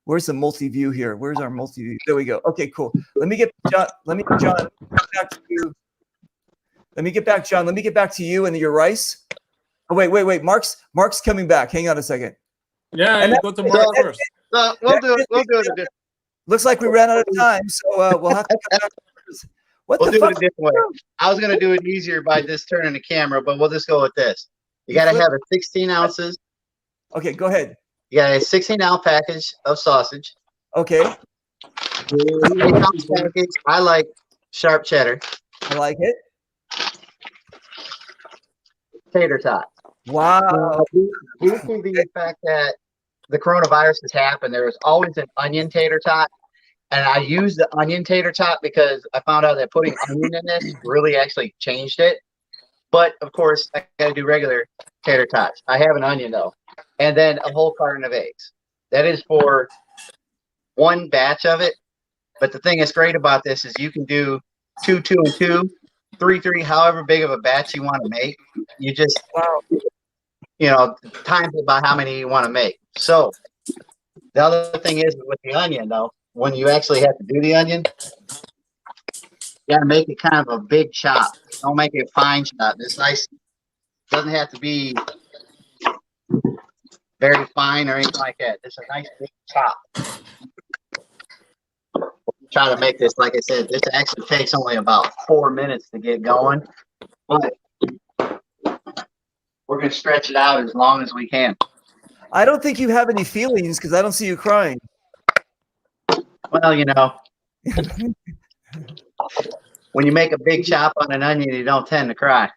Where's the multi-view here? Where's our multi-view? There we go. Okay, cool. Let me get John back to you. Let me get back, John. Let me get back to you and your rice. Oh, wait. Mark's coming back. Hang on a second. Yeah, And you that- go to Mark first. So we'll do it. We'll do it. Looks like we ran out of time, so we'll have to come back. What We'll the do it fuck? a different way. I was gonna do it easier by just turning the camera, but we'll just go with this. You gotta have a 16 ounces. Okay, go ahead. You got a 16-ounce package of sausage. Okay, 8-ounce package. I like sharp cheddar. I like it. Tater tot. Wow. Due to the fact that the coronavirus has happened, there was always an onion tater tot. And I used the onion tater tot because I found out that putting onion in this really actually changed it. But of course, I got to do regular tater tots. I have an onion though. And then a whole carton of eggs. That is for one batch of it. But the thing that's great about this is you can do 2, 2, and 2, 3, 3, however big of a batch you want to make. You just, times it by how many you want to make. So the other thing is with the onion though, when you actually have to do the onion, you gotta make it kind of a big chop. Don't make it a fine chop. It's nice. Doesn't have to be very fine or anything like that. It's a nice big chop. Try to make this, like I said, this actually takes only about 4 minutes to get going, but we're gonna stretch it out as long as we can. I don't think you have any feelings because I don't see you crying. Well, when you make a big chop on an onion, you don't tend to cry.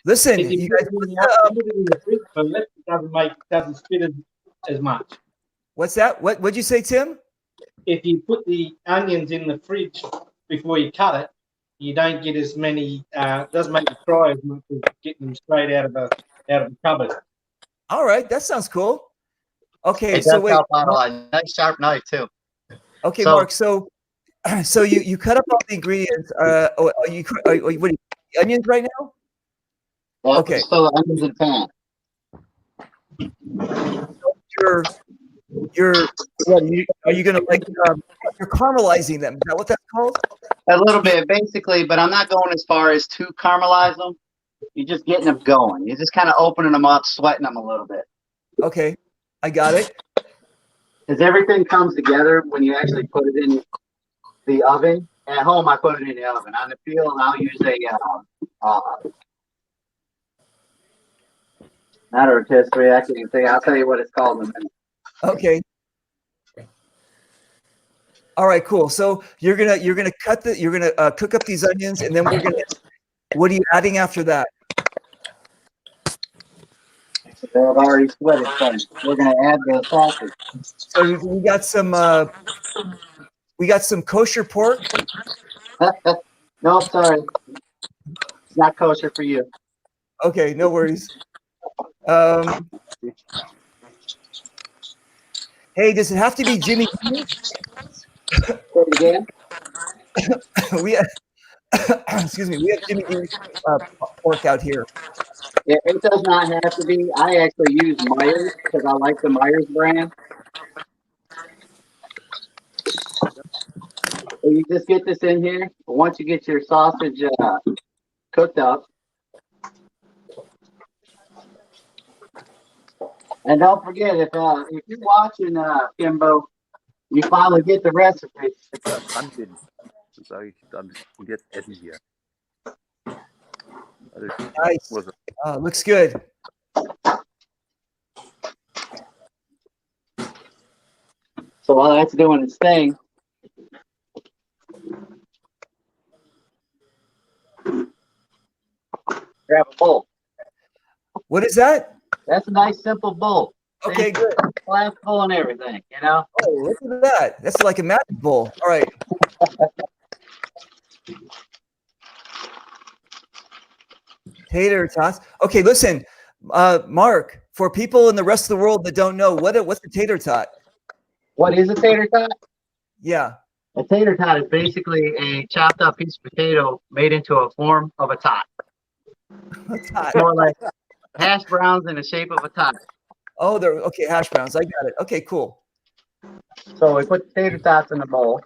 Listen, If you you guys, put it in the fridge for less, it doesn't spit as much. what's that? What'd you say, Tim? If you put the onions in the fridge before you cut it, you don't get as many. Doesn't make you cry as much as getting them straight out of the cupboard. All right, that sounds cool. Okay, It so does wait. help out a lot. Nice sharp knife too. Okay, So- Mark. So you cut up all the ingredients. What are you onions right now? Well, Okay. So the onions in pan. Are you gonna you're caramelizing them? Is that what that's called? A little bit, basically, but I'm not going as far as to caramelize them. You're just getting them going. You're just kind of opening them up, sweating them a little bit. Okay, I got it. Because everything comes together when you actually put it in the oven. At home, I put it in the oven. On the field, I'll use a not a rotisserie. I'll tell you what it's called in a minute. Okay. All right, cool. So you're gonna cook up these onions, and then what are you adding after that? They've already sweated, so we're gonna add the sausage. So we got some kosher pork. No, sorry, it's not kosher for you. Okay, no worries. Hey, does it have to be Jimmy Dean's? Say it again. We have, excuse me, we have Jimmy Dean's pork out here. It does not have to be. I actually use Myers because I like the Myers brand. So you just get this in here. Once you get your sausage cooked up. And don't forget, if you're watching, Kimbo, you finally get the recipe. Dran bin, dann sage ich dann, und jetzt essen wir. Also, Nice. was Looks good. So while that's doing its thing, grab a bowl. What is that? That's a nice simple bowl. Okay, good. Glass bowl and everything, you know? Oh, look at that. That's like a magic bowl. All right. Tater tots. Okay, listen, Mark, for people in the rest of the world that don't know, what's a tater tot? What is a tater tot? Yeah. A tater tot is basically a chopped up piece of potato made into a form of a tot. Tot. More like hash browns in the shape of a tot. Oh, they're okay. Hash browns. I got it. Okay, cool. So we put the tater tots in the bowl.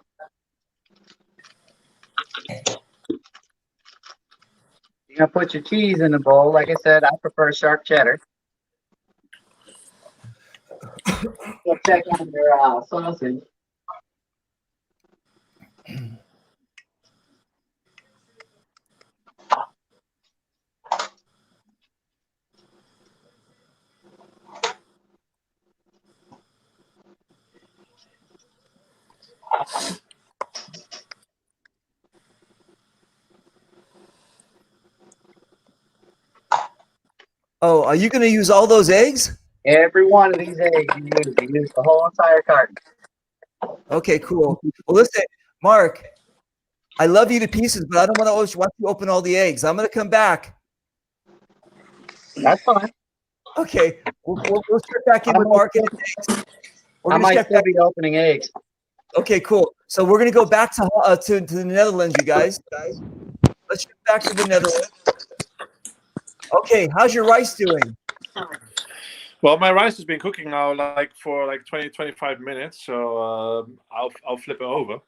You're gonna put your cheese in the bowl. Like I said, I prefer sharp cheddar. Go check on your sausage. Oh, are you going to use all those eggs? Every one of these eggs you use the whole entire carton. Okay, cool. Well, listen, Mark, I love you to pieces, but I don't want to always watch you open all the eggs. I'm going to come back. That's fine. Okay, we'll check back in with Mark and eggs. We're I gonna might check still back. be opening eggs. Okay, cool. So we're gonna go back to the Netherlands, you guys. Let's get back to the Netherlands. Okay, how's your rice doing? Well, my rice has been cooking now for 20-25 minutes, so I'll flip it over.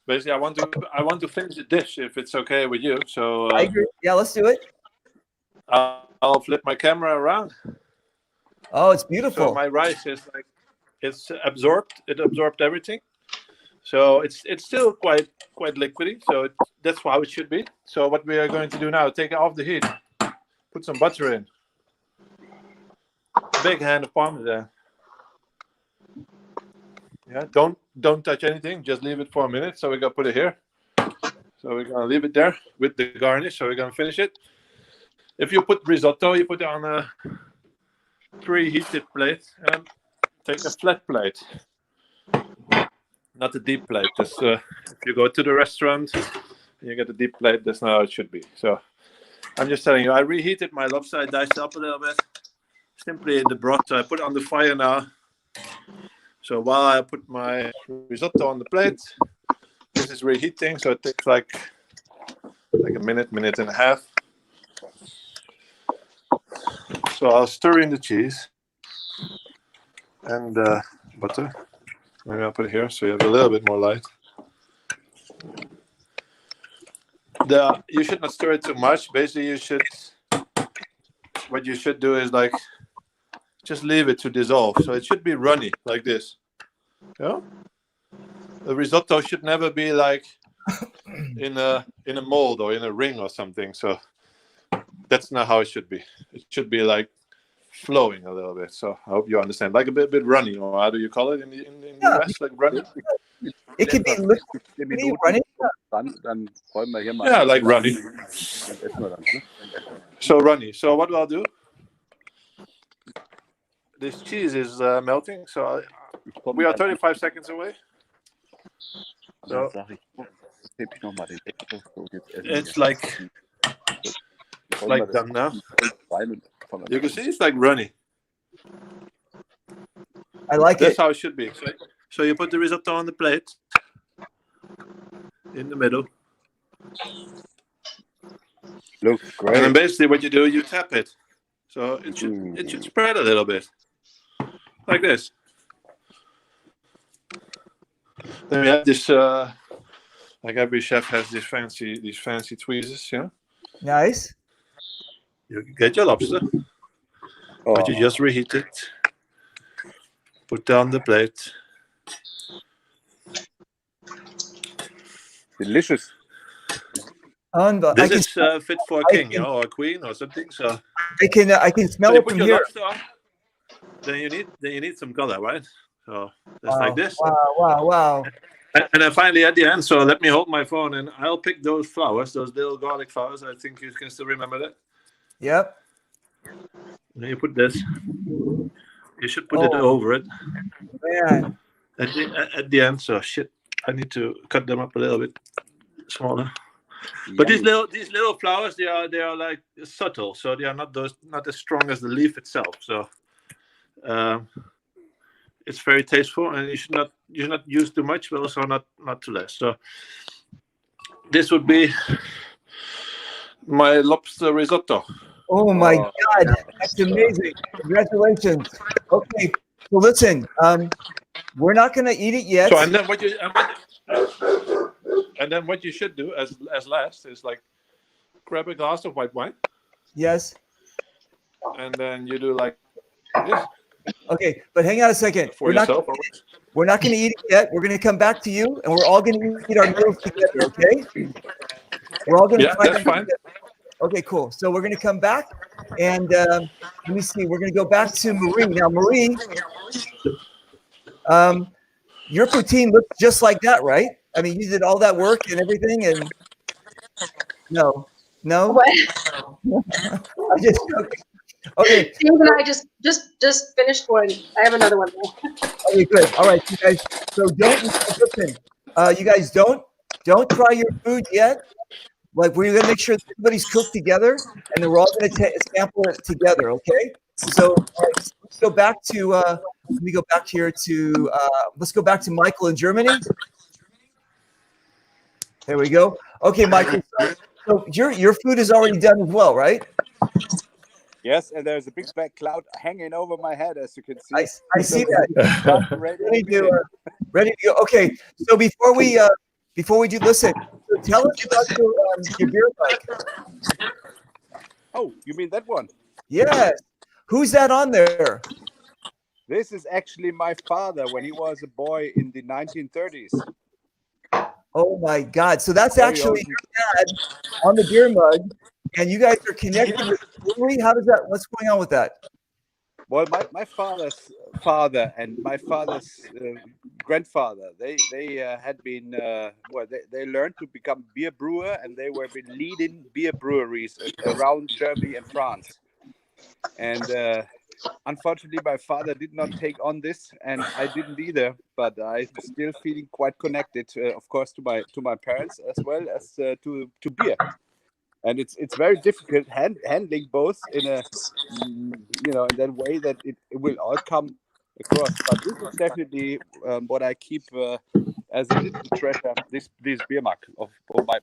Basically, I want to finish the dish if it's okay with you. So I agree. Yeah, let's do it. I'll flip my camera around. Oh, it's So beautiful. my rice is it's absorbed. It absorbed everything. So it's still quite liquidy. So that's how it should be. So what we are going to do now, take it off the heat, put some butter in, big hand of Parmesan. Yeah, don't touch anything. Just leave it for a minute. So we're gonna put it here. So we're gonna leave it there with the garnish. So we're gonna finish it. If you put risotto, you put it on a preheated plate and take a flat plate, not a deep plate. Just if you go to the restaurant and you get a deep plate, that's not how it should be. So I'm just telling you, I reheated my lobster, diced up a little bit, simply in the broth. So I put it on the fire now. So while I put my risotto on the plate, this is reheating, so it takes like a minute and a half. So I'll stir in the cheese and butter. Maybe I'll put it here so you have a little bit more light. You should not stir it too much. Basically, what you should do is just leave it to dissolve. So it should be runny like this. Yeah. The risotto should never be like in a mold or in a ring or something. So that's not how it should be. It should be like flowing a little bit. So I hope you understand. Like a bit runny, or how do you call it in the US? Like runny? It could be liquid running. Dann räumen wir hier mal. Yeah, like runny. Dann essen wir dann, ne? So runny. So what I'll do? This cheese is melting. So we are 35 seconds away. Dann sag ich, heb ich noch mal den Deckel. So, jetzt essen It's wir. like done now. Rein und You can see it's like runny. I like That's it. how it should be. So you put the risotto on the plate in the middle. Looks And then great. basically what you do, you tap it. So it should spread a little bit. Like this. Then we have this like every chef has these fancy tweezers, yeah. Nice. You get your lobster, but you just reheat it. Put down the plate. Delicious. This is fit for a king, or a queen, or something. So I can smell so you it put from your here. lobster on. Then you need some color, right? So that's like this. Wow. And then finally at the end, so let me hold my phone and I'll pick those flowers, those little garlic flowers. I think you can still remember that. Yep. And then you put this. You should put it over it. Man. At the end, so shit, I need to cut them up a little bit smaller. But these little flowers, they are like subtle, so they are not as strong as the leaf itself. So it's very tasteful, and you should not use too much, but also not too less. So this would be my lobster risotto. Oh my God, that's amazing! Congratulations. Okay, so listen, we're not gonna eat it yet. So and then what you should do as last is like grab a glass of white wine. Yes. And then you do like this. Okay, but hang on a second. For yourself. We're not going to eat it yet. We're going to come back to you, and we're all going to eat our meals together. Okay? We're all going to. Yeah, that's fine. Okay, cool. So we're going to come back, and let me see. We're going to go back to Marie now. Marie, your poutine looks just like that, right? I mean, you did all that work and everything, and no. What? I just okay. Steve and I just finished one. I have another one now. Okay, good. All right, you guys. So listen. You guys don't try your food yet. Like we're gonna make sure that everybody's cooked together, and then we're all gonna sample it together. Okay. So let's go back to. Let me go back here to. Let's go back to Michael in Germany. There we go. Okay, Michael. So your food is already done as well, right? Yes, and there's a big black cloud hanging over my head, as you can see. I see that. Ready to go. Okay, so before we do, listen. So tell us about your beer bike. Oh, you mean that one? Yes. Who's that on there? This is actually my father when he was a boy in the 1930s. Oh my God! So that's actually your dad on the beer mug, and you guys are connected with the brewery. How does that? What's going on with that? Well, my father's father and my father's grandfather, they had been they learned to become beer brewer, and they were been leading beer breweries around Germany and France. And unfortunately, my father did not take on this, and I didn't either. But I'm still feeling quite connected, of course, to my parents as well as to beer. And it's very difficult handling both in a in that way that it will all come across. But this is definitely what I keep as a little treasure. This beer mug of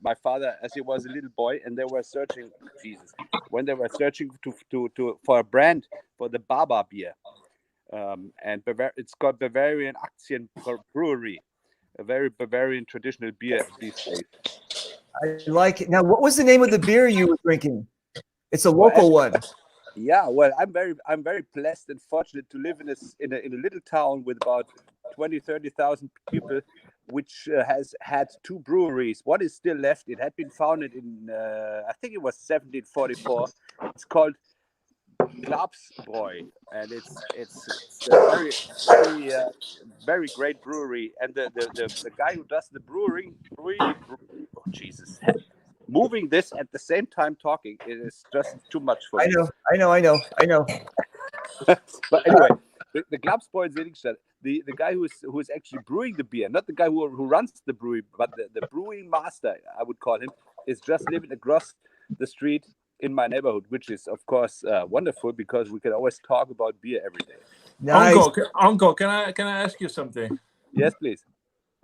my father, as he was a little boy, and they were searching when they were searching for a brand for the Baba beer, and it's called Bavarian Aktien Brewery, a very Bavarian traditional beer these days. I like it. Now, what was the name of the beer you were drinking? It's a local one. Yeah, well, I'm very blessed and fortunate to live in a little town with about 30,000 people, which has had two breweries. One is still left. It had been founded in I think it was 1744. It's called Glapsbräu, and it's a very great brewery. And the guy who does the brewing, oh Jesus, moving this at the same time talking, it is just too much for me. I know. But anyway, the Glapsbräu Seligenstadt, the guy who is actually brewing the beer, not the guy who runs the brewery, but the brewing master, I would call him, is just living across the street in my neighborhood, which is of course wonderful because we can always talk about beer every day. Nice. Uncle, can I ask you something? Yes, please.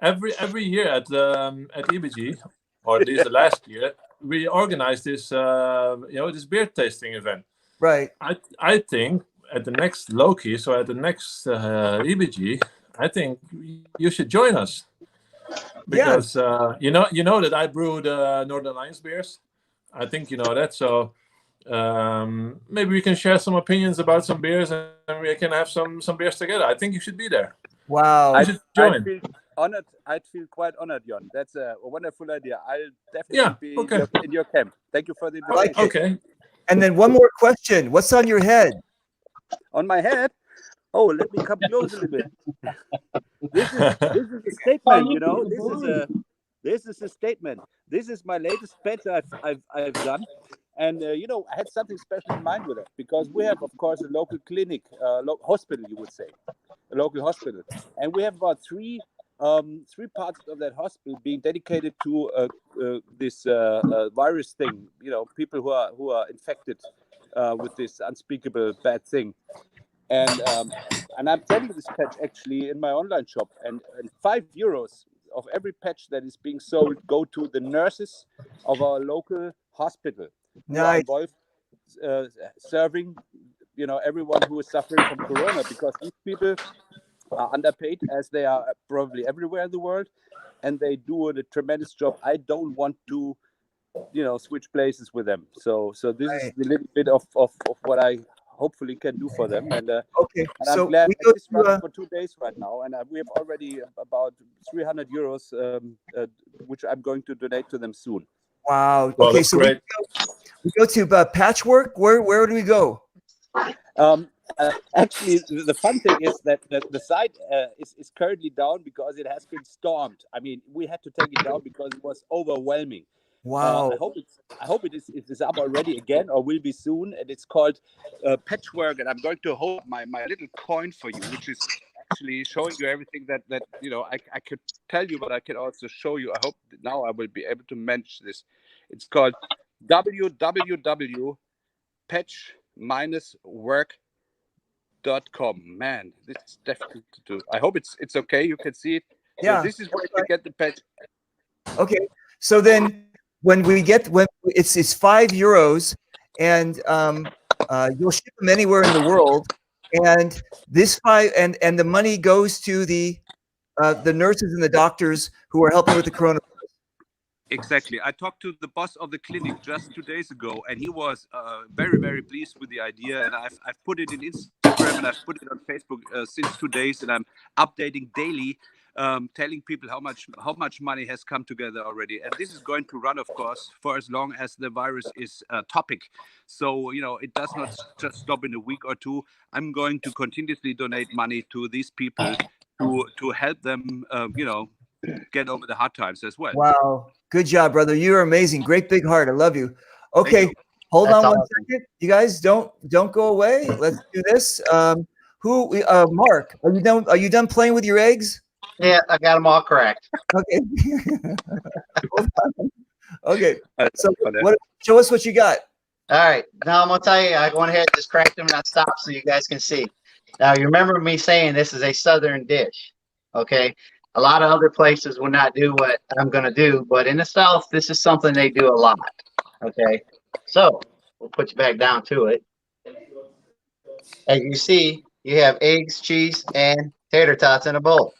Every year at EBG, or at least the last year, we organize this this beer tasting event. Right. I think at the next Loki, so at the next EBG, I think you should join us because you know that I brew the Northern Lions beers. I think you know that. So maybe we can share some opinions about some beers, and we can have some beers together. I think you should be there. Wow. You should join. I'd feel honored. I'd feel quite honored, Jon. That's a wonderful idea. I'll definitely be okay. in your camp. Thank you for the like invitation. Okay. And then one more question. What's on your head? On my head. Oh, let me come close a little bit. This is a statement, you know. This is a statement. This is my latest patch I've done, and you know, I had something special in mind with it because we have, of course, a local clinic, hospital, you would say, a local hospital, and we have about three parts of that hospital being dedicated to this virus thing. You know, people who are infected with this unspeakable bad thing. And I'm selling this patch actually in my online shop, and €5 of every patch that is being sold go to the nurses of our local hospital who are Nice. involved serving, you know, everyone who is suffering from corona, because these people are underpaid, as they are probably everywhere in the world, and they do a tremendous job. I don't want to, you know, switch places with them. So this is a little bit of what I hopefully can do for them, and Okay. and So I'm glad we that go this runs to, for 2 days right now, and we have already about €300, which I'm going to donate to them soon. wow. Well, Okay. that's So great. we go to Patchwork. Where do we go? Actually, the fun thing is that the site is currently down because it has been stormed. I mean, we had to take it down because it was overwhelming. Wow. I hope it is up already again, or will be soon. And it's called Patchwork. And I'm going to hold my little coin for you, which is actually showing you everything that you know I could tell you, but I can also show you. I hope that now I will be able to mention this. It's called www.patch-work.com. Man, this is definitely to do. I hope it's okay. You can see it. Yeah. So this is where you get the patch. Okay. So then when it's €5, and you'll ship them anywhere in the world, and this and the money goes to the nurses and the doctors who are helping with the coronavirus. Exactly. I talked to the boss of the clinic just 2 days ago, and he was very, very pleased with the idea. And I've put it in Instagram and I've put it on Facebook since 2 days, and I'm updating daily, telling people how much money has come together already. And this is going to run, of course, for as long as the virus is a topic. So, you know, it does not just stop in a week or two. I'm going to continuously donate money to these people to help them, you know, get over the hard times as well. Wow. Good job, brother. You are amazing. Great big heart. I love you. Okay. you. Hold That's on one awesome. second. You guys don't go away. Let's do this. Mark, are you done playing with your eggs? Yeah, I got them all correct. Okay. Hold on. Okay. So Funny. show us what you got. All right, now I'm gonna tell you, I went ahead and just cracked them and I stopped so you guys can see. Now you remember me saying this is a Southern dish, okay? A lot of other places will not do what I'm gonna do, but in the South, this is something they do a lot, okay? So we'll put you back down to it. As you see, you have eggs, cheese, and tater tots in a bowl.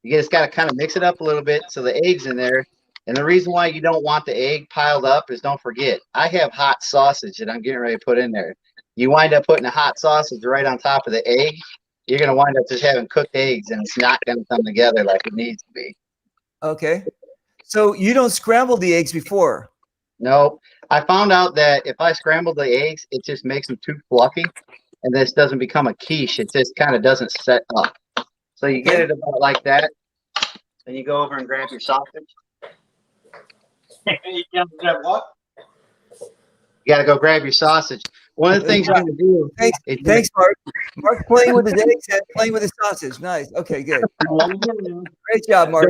You just gotta kind of mix it up a little bit so the egg's in there. And the reason why you don't want the egg piled up is, don't forget, I have hot sausage that I'm getting ready to put in there. You wind up putting the hot sausage right on top of the egg, you're going to wind up just having cooked eggs, and it's not going to come together like it needs to be. Okay. So you don't scramble the eggs before? No. I found out that if I scramble the eggs, it just makes them too fluffy, and this doesn't become a quiche. It just kind of doesn't set up. So you get it about like that, then you go over and grab your sausage. You can grab what? You got to go grab your sausage. One of the things you're going to do is Thanks, Mark. Mark's playing with his eggs and playing with his sausage. Nice. Okay, good. Great job, Mark.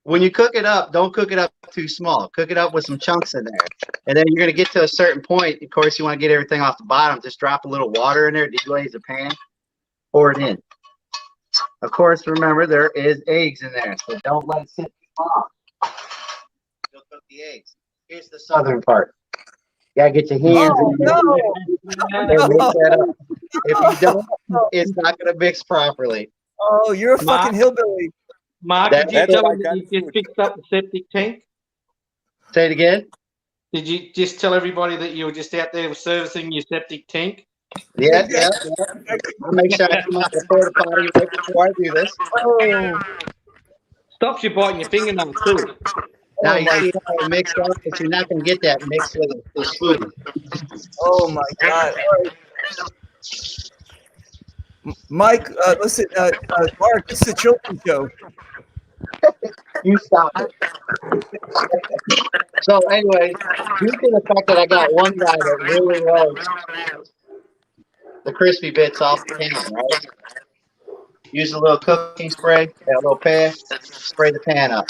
when you cook it up, don't cook it up too small. Cook it up with some chunks in there. And then you're going to get to a certain point. Of course, you want to get everything off the bottom. Just drop a little water in there, deglaze the pan, pour it in. Of course, remember, there is eggs in there, so don't let it sit too long. You'll cook the eggs. Here's the southern part. You got to get your hands in there. And mix that up. If you don't, it's not going to mix properly. Oh, you're a fucking hillbilly. Mark, That- did you that's tell why him I that got you food. fixed up the septic tank? Say it again. Did you just tell everybody that you were just out there servicing your septic tank? Yeah. I'll make sure I come out the porta potty right before I do this. Oh, Stops you biting your fingernails too. Now oh you my, see how I mixed up, but you're not going to get that mixed with the smoothie. oh my God. All right. Mike, listen, Mark, this is a children's show. You stop it. So anyway, due to the fact that I got one guy that really loves the crispy bits off the pan, right? Use a little cooking spray, that little pan, spray the pan up.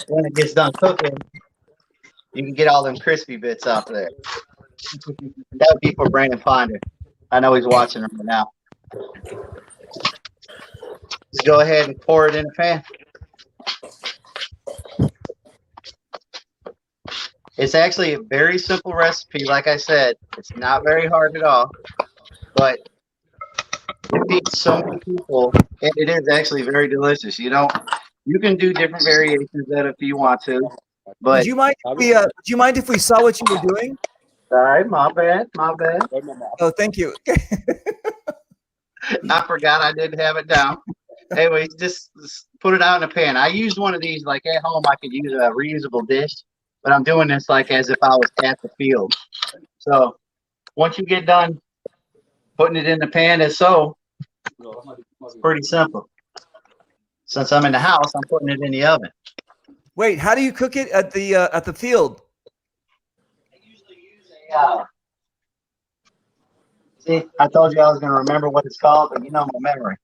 When it gets done cooking, you can get all them crispy bits off there. That would be for Brandon Ponder. I know he's watching right now. Just go ahead and pour it in the pan. It's actually a very simple recipe. Like I said, it's not very hard at all, but it feeds so many people, and it is actually very delicious. You can do different variations of it if you want to, but Would you mind if we saw what you were doing? sorry, my bad. Oh, thank you. I forgot I didn't have it down. Anyways, just put it out in a pan. I used one of these, like at home, I could use a reusable dish, but I'm doing this like as if I was at the field. So once you get done putting it in the pan, it's pretty simple. Since I'm in the house, I'm putting it in the oven. Wait, how do you cook it at the field? I usually use see, I told you I was going to remember what it's called, but you know my memory.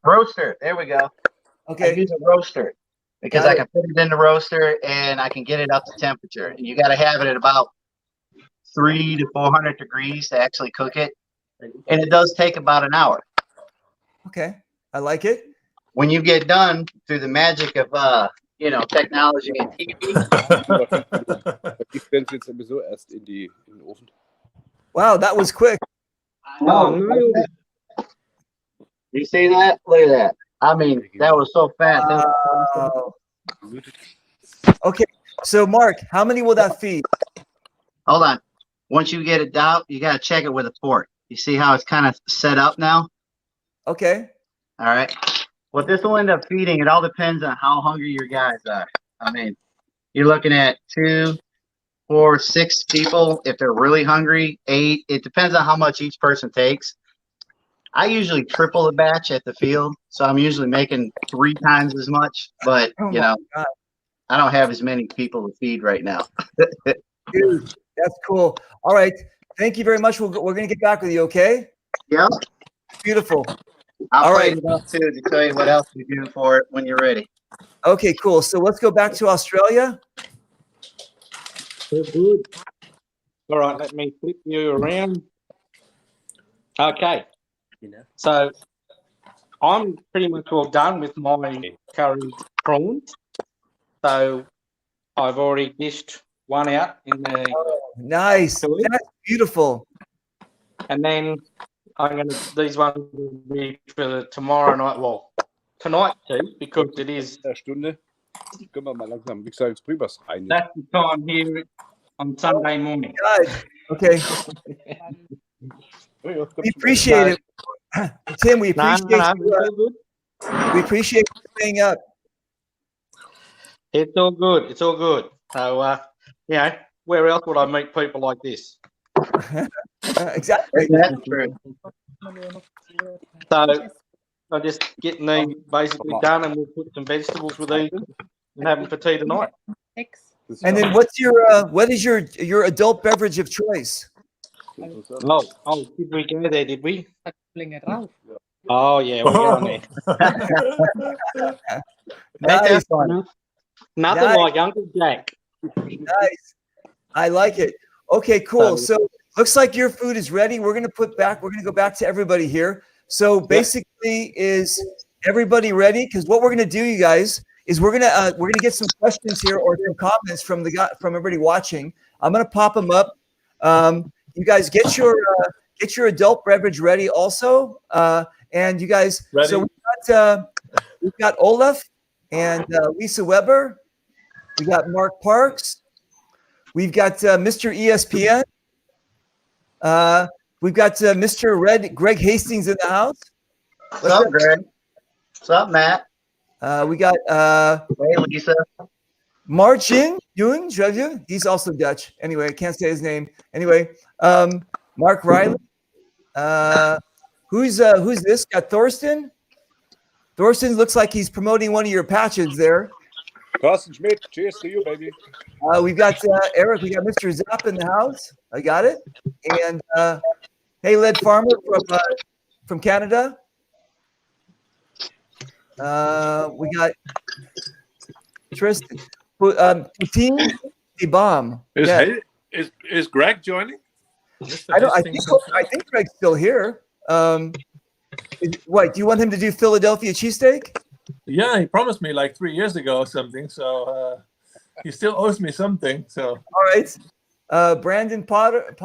Roaster. There we go. I Okay. use a roaster because Got I it. can put it in the roaster and I can get it up to temperature. And you got to have it at about 300 to 400 degrees to actually cook it. And it does take about an hour. Okay. I like it. When you get done through the magic of technology and TV. Die stellt jetzt sowieso erst in den Ofen. Wow, that was quick. No. You see that? Look at that. I mean, that was so fast. Wow. Okay. So, Mark, how many will that feed? Hold on. Once you get it down, you got to check it with a fork. You see how it's kind of set up now? Okay. All right. What this will end up feeding, it all depends on how hungry your guys are. I mean, you're looking at 2, 4, 6 people. If they're really hungry, 8. It depends on how much each person takes. I usually triple the batch at the field, so I'm usually making 3 times as much. But Oh my God. I don't have as many people to feed right now. Dude, that's cool. All right. Thank you very much. We're going to get back with you, okay? Yeah. Beautiful. I'll All play right. it up too to tell you what else we do for it when you're ready. Okay, cool. So let's go back to Australia. Good. All right, let me flip you around. Okay. So I'm pretty much all done with my curried prawns. So I've already dished one out in the, Nice. Cool. That's beautiful. and then these ones will be for the tomorrow night. Well, tonight too, because it is. In einer Stunde können wir mal langsam, wie gesagt, ins Brübers rein. That's the time here on Sunday morning. God. Okay. We appreciate it. Tim, we appreciate it's you. all good. We appreciate you staying up. It's all good. It's all good. So, where else would I meet people like this? Exactly. That's true. So, I'm just getting these basically done, and we'll put some vegetables with these and have them for tea tonight. And then what is your adult beverage of choice? Oh, did we go there? Did we? Oh yeah, we're going there. Nice. Nothing Nice. like Uncle Jack. Nice. I like it. Okay, cool. So looks like your food is ready. We're gonna go back to everybody here. So basically, is everybody ready? Because what we're gonna do, you guys, is we're gonna get some questions here or some comments from everybody watching. I'm gonna pop them up. You guys get your adult beverage ready also. And you guys, Ready. so we've got Olaf and Lisa Weber We got Mark Parks. We've got Mr. ESPN. We've got Mr. Red Greg Hastings in the house. What's up, Greg? What's up, Matt? We got Hey, Lisa. Marcin Jung. He's also Dutch. Anyway, I can't say his name. Anyway, Mark Riley. Who's this? Got Thorsten. Thorsten looks like he's promoting one of your patches there. Carsten Schmidt, cheers to you, baby. We've got Eric. We got Mr. Zapp in the house. I got it. And hey, Led Farmer from Canada. We got Tristan. Poutine Bomb. Is Greg joining? I think Greg's still here. What, do you want him to do Philadelphia cheesesteak? Yeah, he promised me like 3 years ago or something. So he still owes me something. So all right. Brandon Ponder.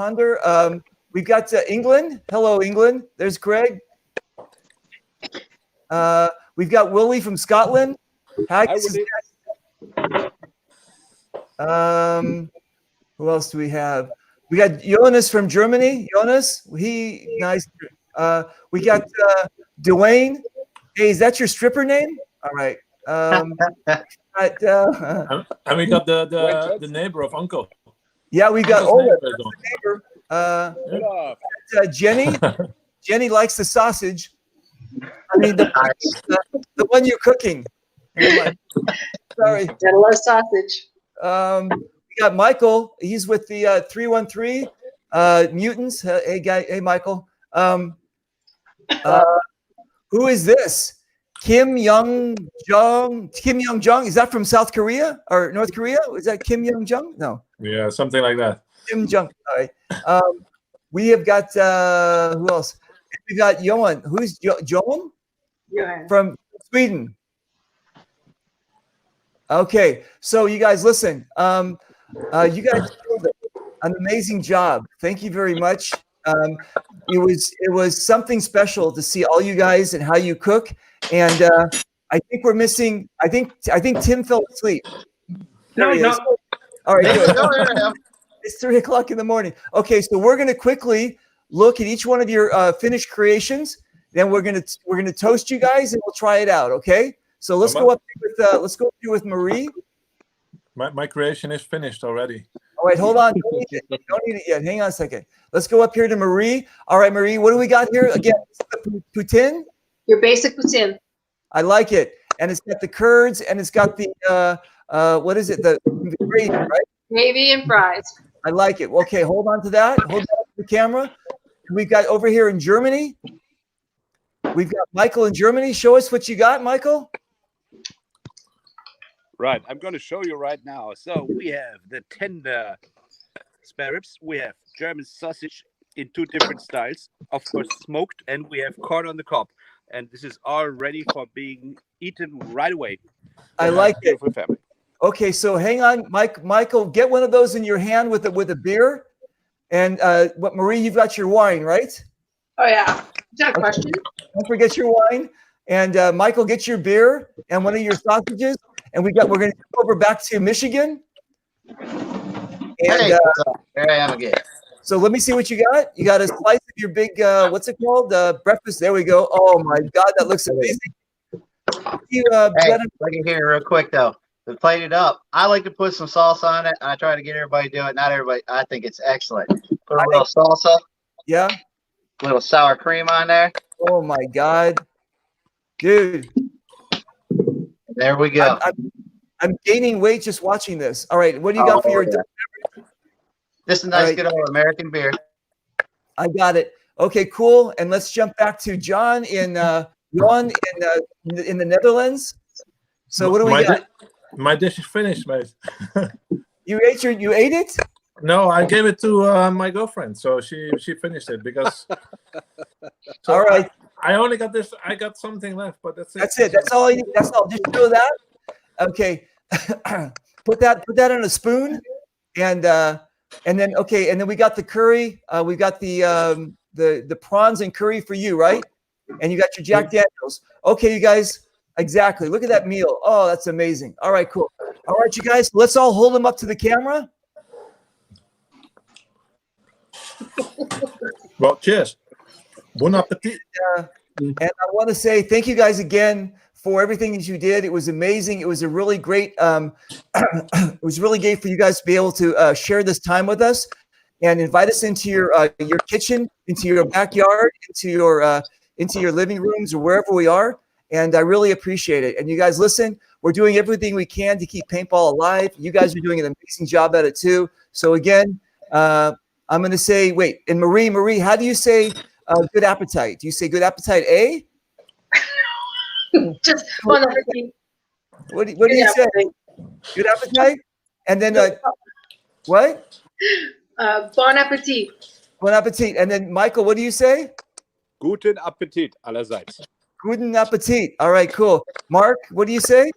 We've got England. Hello, England. There's Greg. We've got Willie from Scotland. Hi, who else do we have? We got Jonas from Germany. Jonas, nice. We got Dwayne. Hey, is that your stripper name? All right. and we got the neighbor of Uncle. Yeah, we got Uncle's Ola. Jenny. Jenny likes the sausage. I mean, the one you're cooking. Sorry. Gotta love sausage. We got Michael. He's with the 313 Mutants. Hey, guy. Hey, Michael. Who is this? Kim Young Jong. Is that from South Korea or North Korea? Is that Kim Young Jong? No. Yeah, something like that. Kim Jong. All right. We have got who else? We got Johan. Who's Johan? Johan. From Sweden. Okay, so you guys listen. You guys did an amazing job. Thank you very much. It was something special to see all you guys and how you cook. And I think we're missing. I think Tim fell asleep. There he is. All right, good. It's 3 o'clock in the morning. Okay, so we're going to quickly look at each one of your finished creations. Then we're gonna toast you guys, and we'll try it out. Okay. So let's go up here with Marie. My creation is finished already. All right, hold on. Don't eat it yet. Hang on a second. Let's go up here to Marie. All right, Marie, what do we got here? Again, poutine. Your basic poutine. I like it. And it's got the curds, and it's got the what is it? The gravy, right? Gravy and fries. I like it. Okay, hold on to that. Hold on to the camera. We've got over here in Germany. We've got Michael in Germany. Show us what you got, Michael. Right, I'm going to show you right now. So we have the tender spare ribs. We have German sausage in 2 different styles, of course smoked, and we have corn on the cob. And this is all ready for being eaten right away. I like it. For family. Okay, so hang on, Michael, get one of those in your hand with a beer. And what, Marie, you've got your wine, right? Oh yeah. Is that a question? Don't forget your wine. And Michael, get your beer and one of your sausages. And we're going to go over back to Michigan. And Hey, there I am again. so let me see what you got. You got a slice of your big, what's it called? Breakfast. There we go. Oh my God, that looks amazing. You, Hey, look at here real quick though. To plate it up, I like to put some salsa on it. I try to get everybody to do it. Not everybody. I think it's excellent. Put a little salsa, yeah. a little sour cream on there. Oh my God, dude. There we go. I'm gaining weight just watching this. All right, what do you got for your? Yeah. This is a nice, Right. good old American beer. I got it. Okay, cool. And let's jump back to John in the Netherlands. So what do we got? My dish is finished, mate. You ate it? No, I gave it to my girlfriend, so she finished it because. So All right. I only got this. I got something left, but that's it. That's it. That's all I need. That's all. Just show that. Okay. put that on a spoon, and then okay, and then we got the curry. We got the prawns and curry for you, right? And you got your Jack Daniels. Okay, you guys. Exactly. Look at that meal. Oh, that's amazing. All right, cool. All right, you guys, let's all hold them up to the camera. Well, cheers. Bon appetit. And I want to say thank you guys again for everything that you did. It was amazing. It was a really great. It was really great for you guys to be able to share this time with us and invite us into your kitchen, into your backyard, into your living rooms or wherever we are. And I really appreciate it. And you guys, listen, we're doing everything we can to keep paintball alive. You guys are doing an amazing job at it too. So again, I'm going to say, wait, and Marie, how do you say good appetite? Do you say good appetite, A? Just bon appetit. What do you say? Good appetite? And then what? Bon appetit. Bon appetit. And then Michael, what do you say? Guten Appetit allerseits. Guten appetit. All right, cool. Mark, what do you say?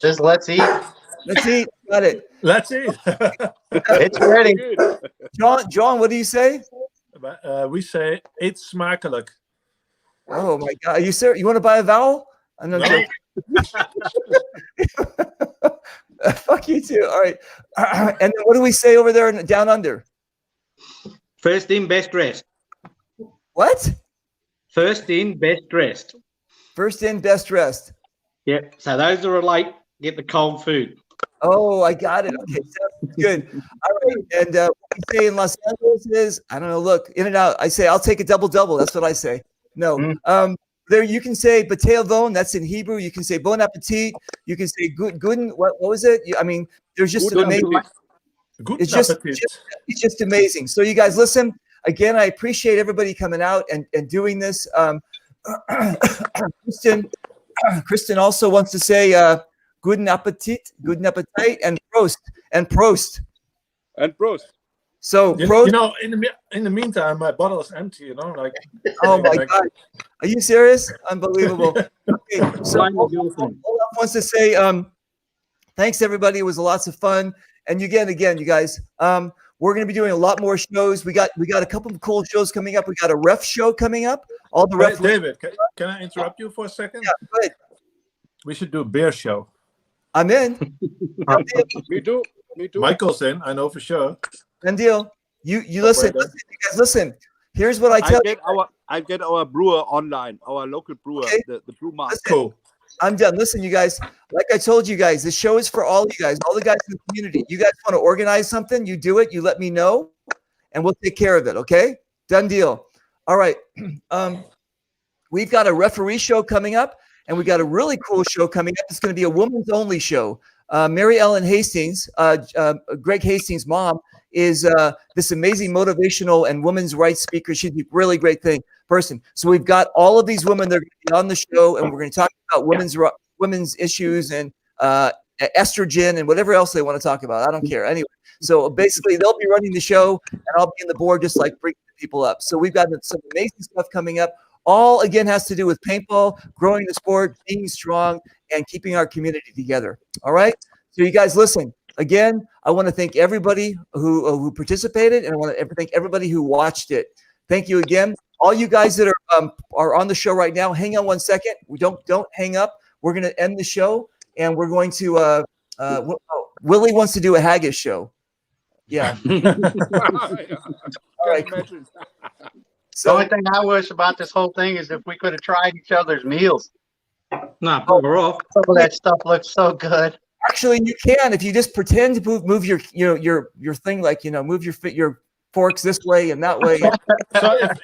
Just let's eat. Let's eat. Got it. Let's eat. It's ready. Good. John, what do you say? We say eet smakelijk. Oh my God. Are you serious? You want to buy a vowel? I'm not joking. Fuck you too. All right. And then what do we say over there down under? First in, best dressed. What? First in, best dressed. First in, best dressed. Yep. So those that are late get the cold food. Oh, I got it. Okay, sounds good. All right. And what we say in Los Angeles is, I don't know, look, in and out. I say, I'll take a double-double. That's what I say. No. There you can say B'Teavon, that's in Hebrew. You can say bon appetit. You can say guten. What was it? I mean, there's just an amazing. Good It's just, appetit. it's just amazing. So you guys listen again. I appreciate everybody coming out and doing this. Kristen also wants to say guten appetit, and prost, and prost. And Prost. So You prost. know, in the meantime, my bottle is empty. You know, like. Oh my God, are you serious? Unbelievable. Okay, so Olaf wants to say thanks everybody. It was lots of fun. And again, you guys, we're going to be doing a lot more shows. We got a couple of cool shows coming up. We got a ref show coming up. All the Wait, ref. David, can I interrupt you for a second? Yeah, go ahead. We should do a beer show. I'm in. Me too. Michael's in, I know for sure. And deal. You listen, you guys listen. Here's what I tell you. I get our brewer online, our local brewer, Okay. the brew master. Cool. I'm done. Listen, you guys, like I told you guys, this show is for all you guys, all the guys in the community. You guys want to organize something, you do it, you let me know, and we'll take care of it, okay? Done deal. All right. We've got a referee show coming up, and we got a really cool show coming up. It's going to be a women's only show. Mary Ellen Hastings, Greg Hastings' mom, is this amazing motivational and women's rights speaker. She's a really great person. So we've got all of these women that are going to be on the show, and we're going to talk about women's issues and estrogen and whatever else they want to talk about. I don't care. Anyway, so basically they'll be running the show, and I'll be in the board just like bringing people up. So we've got some amazing stuff coming up. All, again, has to do with paintball, growing the sport, being strong, and keeping our community together. All right? So you guys listen. Again, I want to thank everybody who participated, and I want to thank everybody who watched it. Thank you again. All you guys that are on the show right now, hang on one second. We don't hang up. We're going to end the show, and we're going to Willie wants to do a haggis show. Yeah. All right. Cool. The only thing I wish about this whole thing is if we could have tried each other's meals. No, we're off. Some of that stuff looks so good. Actually, you can if you just pretend to move your thing, like move your forks this way and that way. So if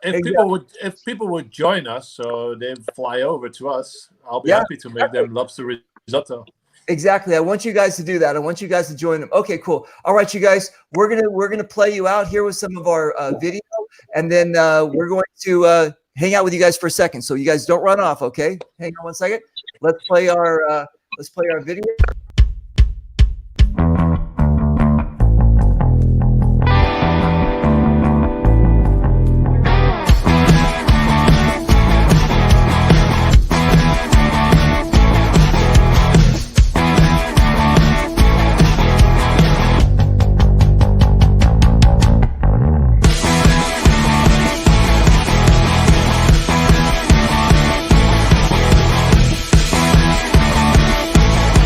Exactly. people would join us, so they fly over to us, I'll be Yeah, happy to make them lobster risotto. Exactly. I want you guys to do that. I want you guys to join them. Okay, cool. All right, you guys, we're gonna play you out here with some of our video, and then we're going to hang out with you guys for a second. So you guys don't run off, okay? Hang on one second. Let's play our video.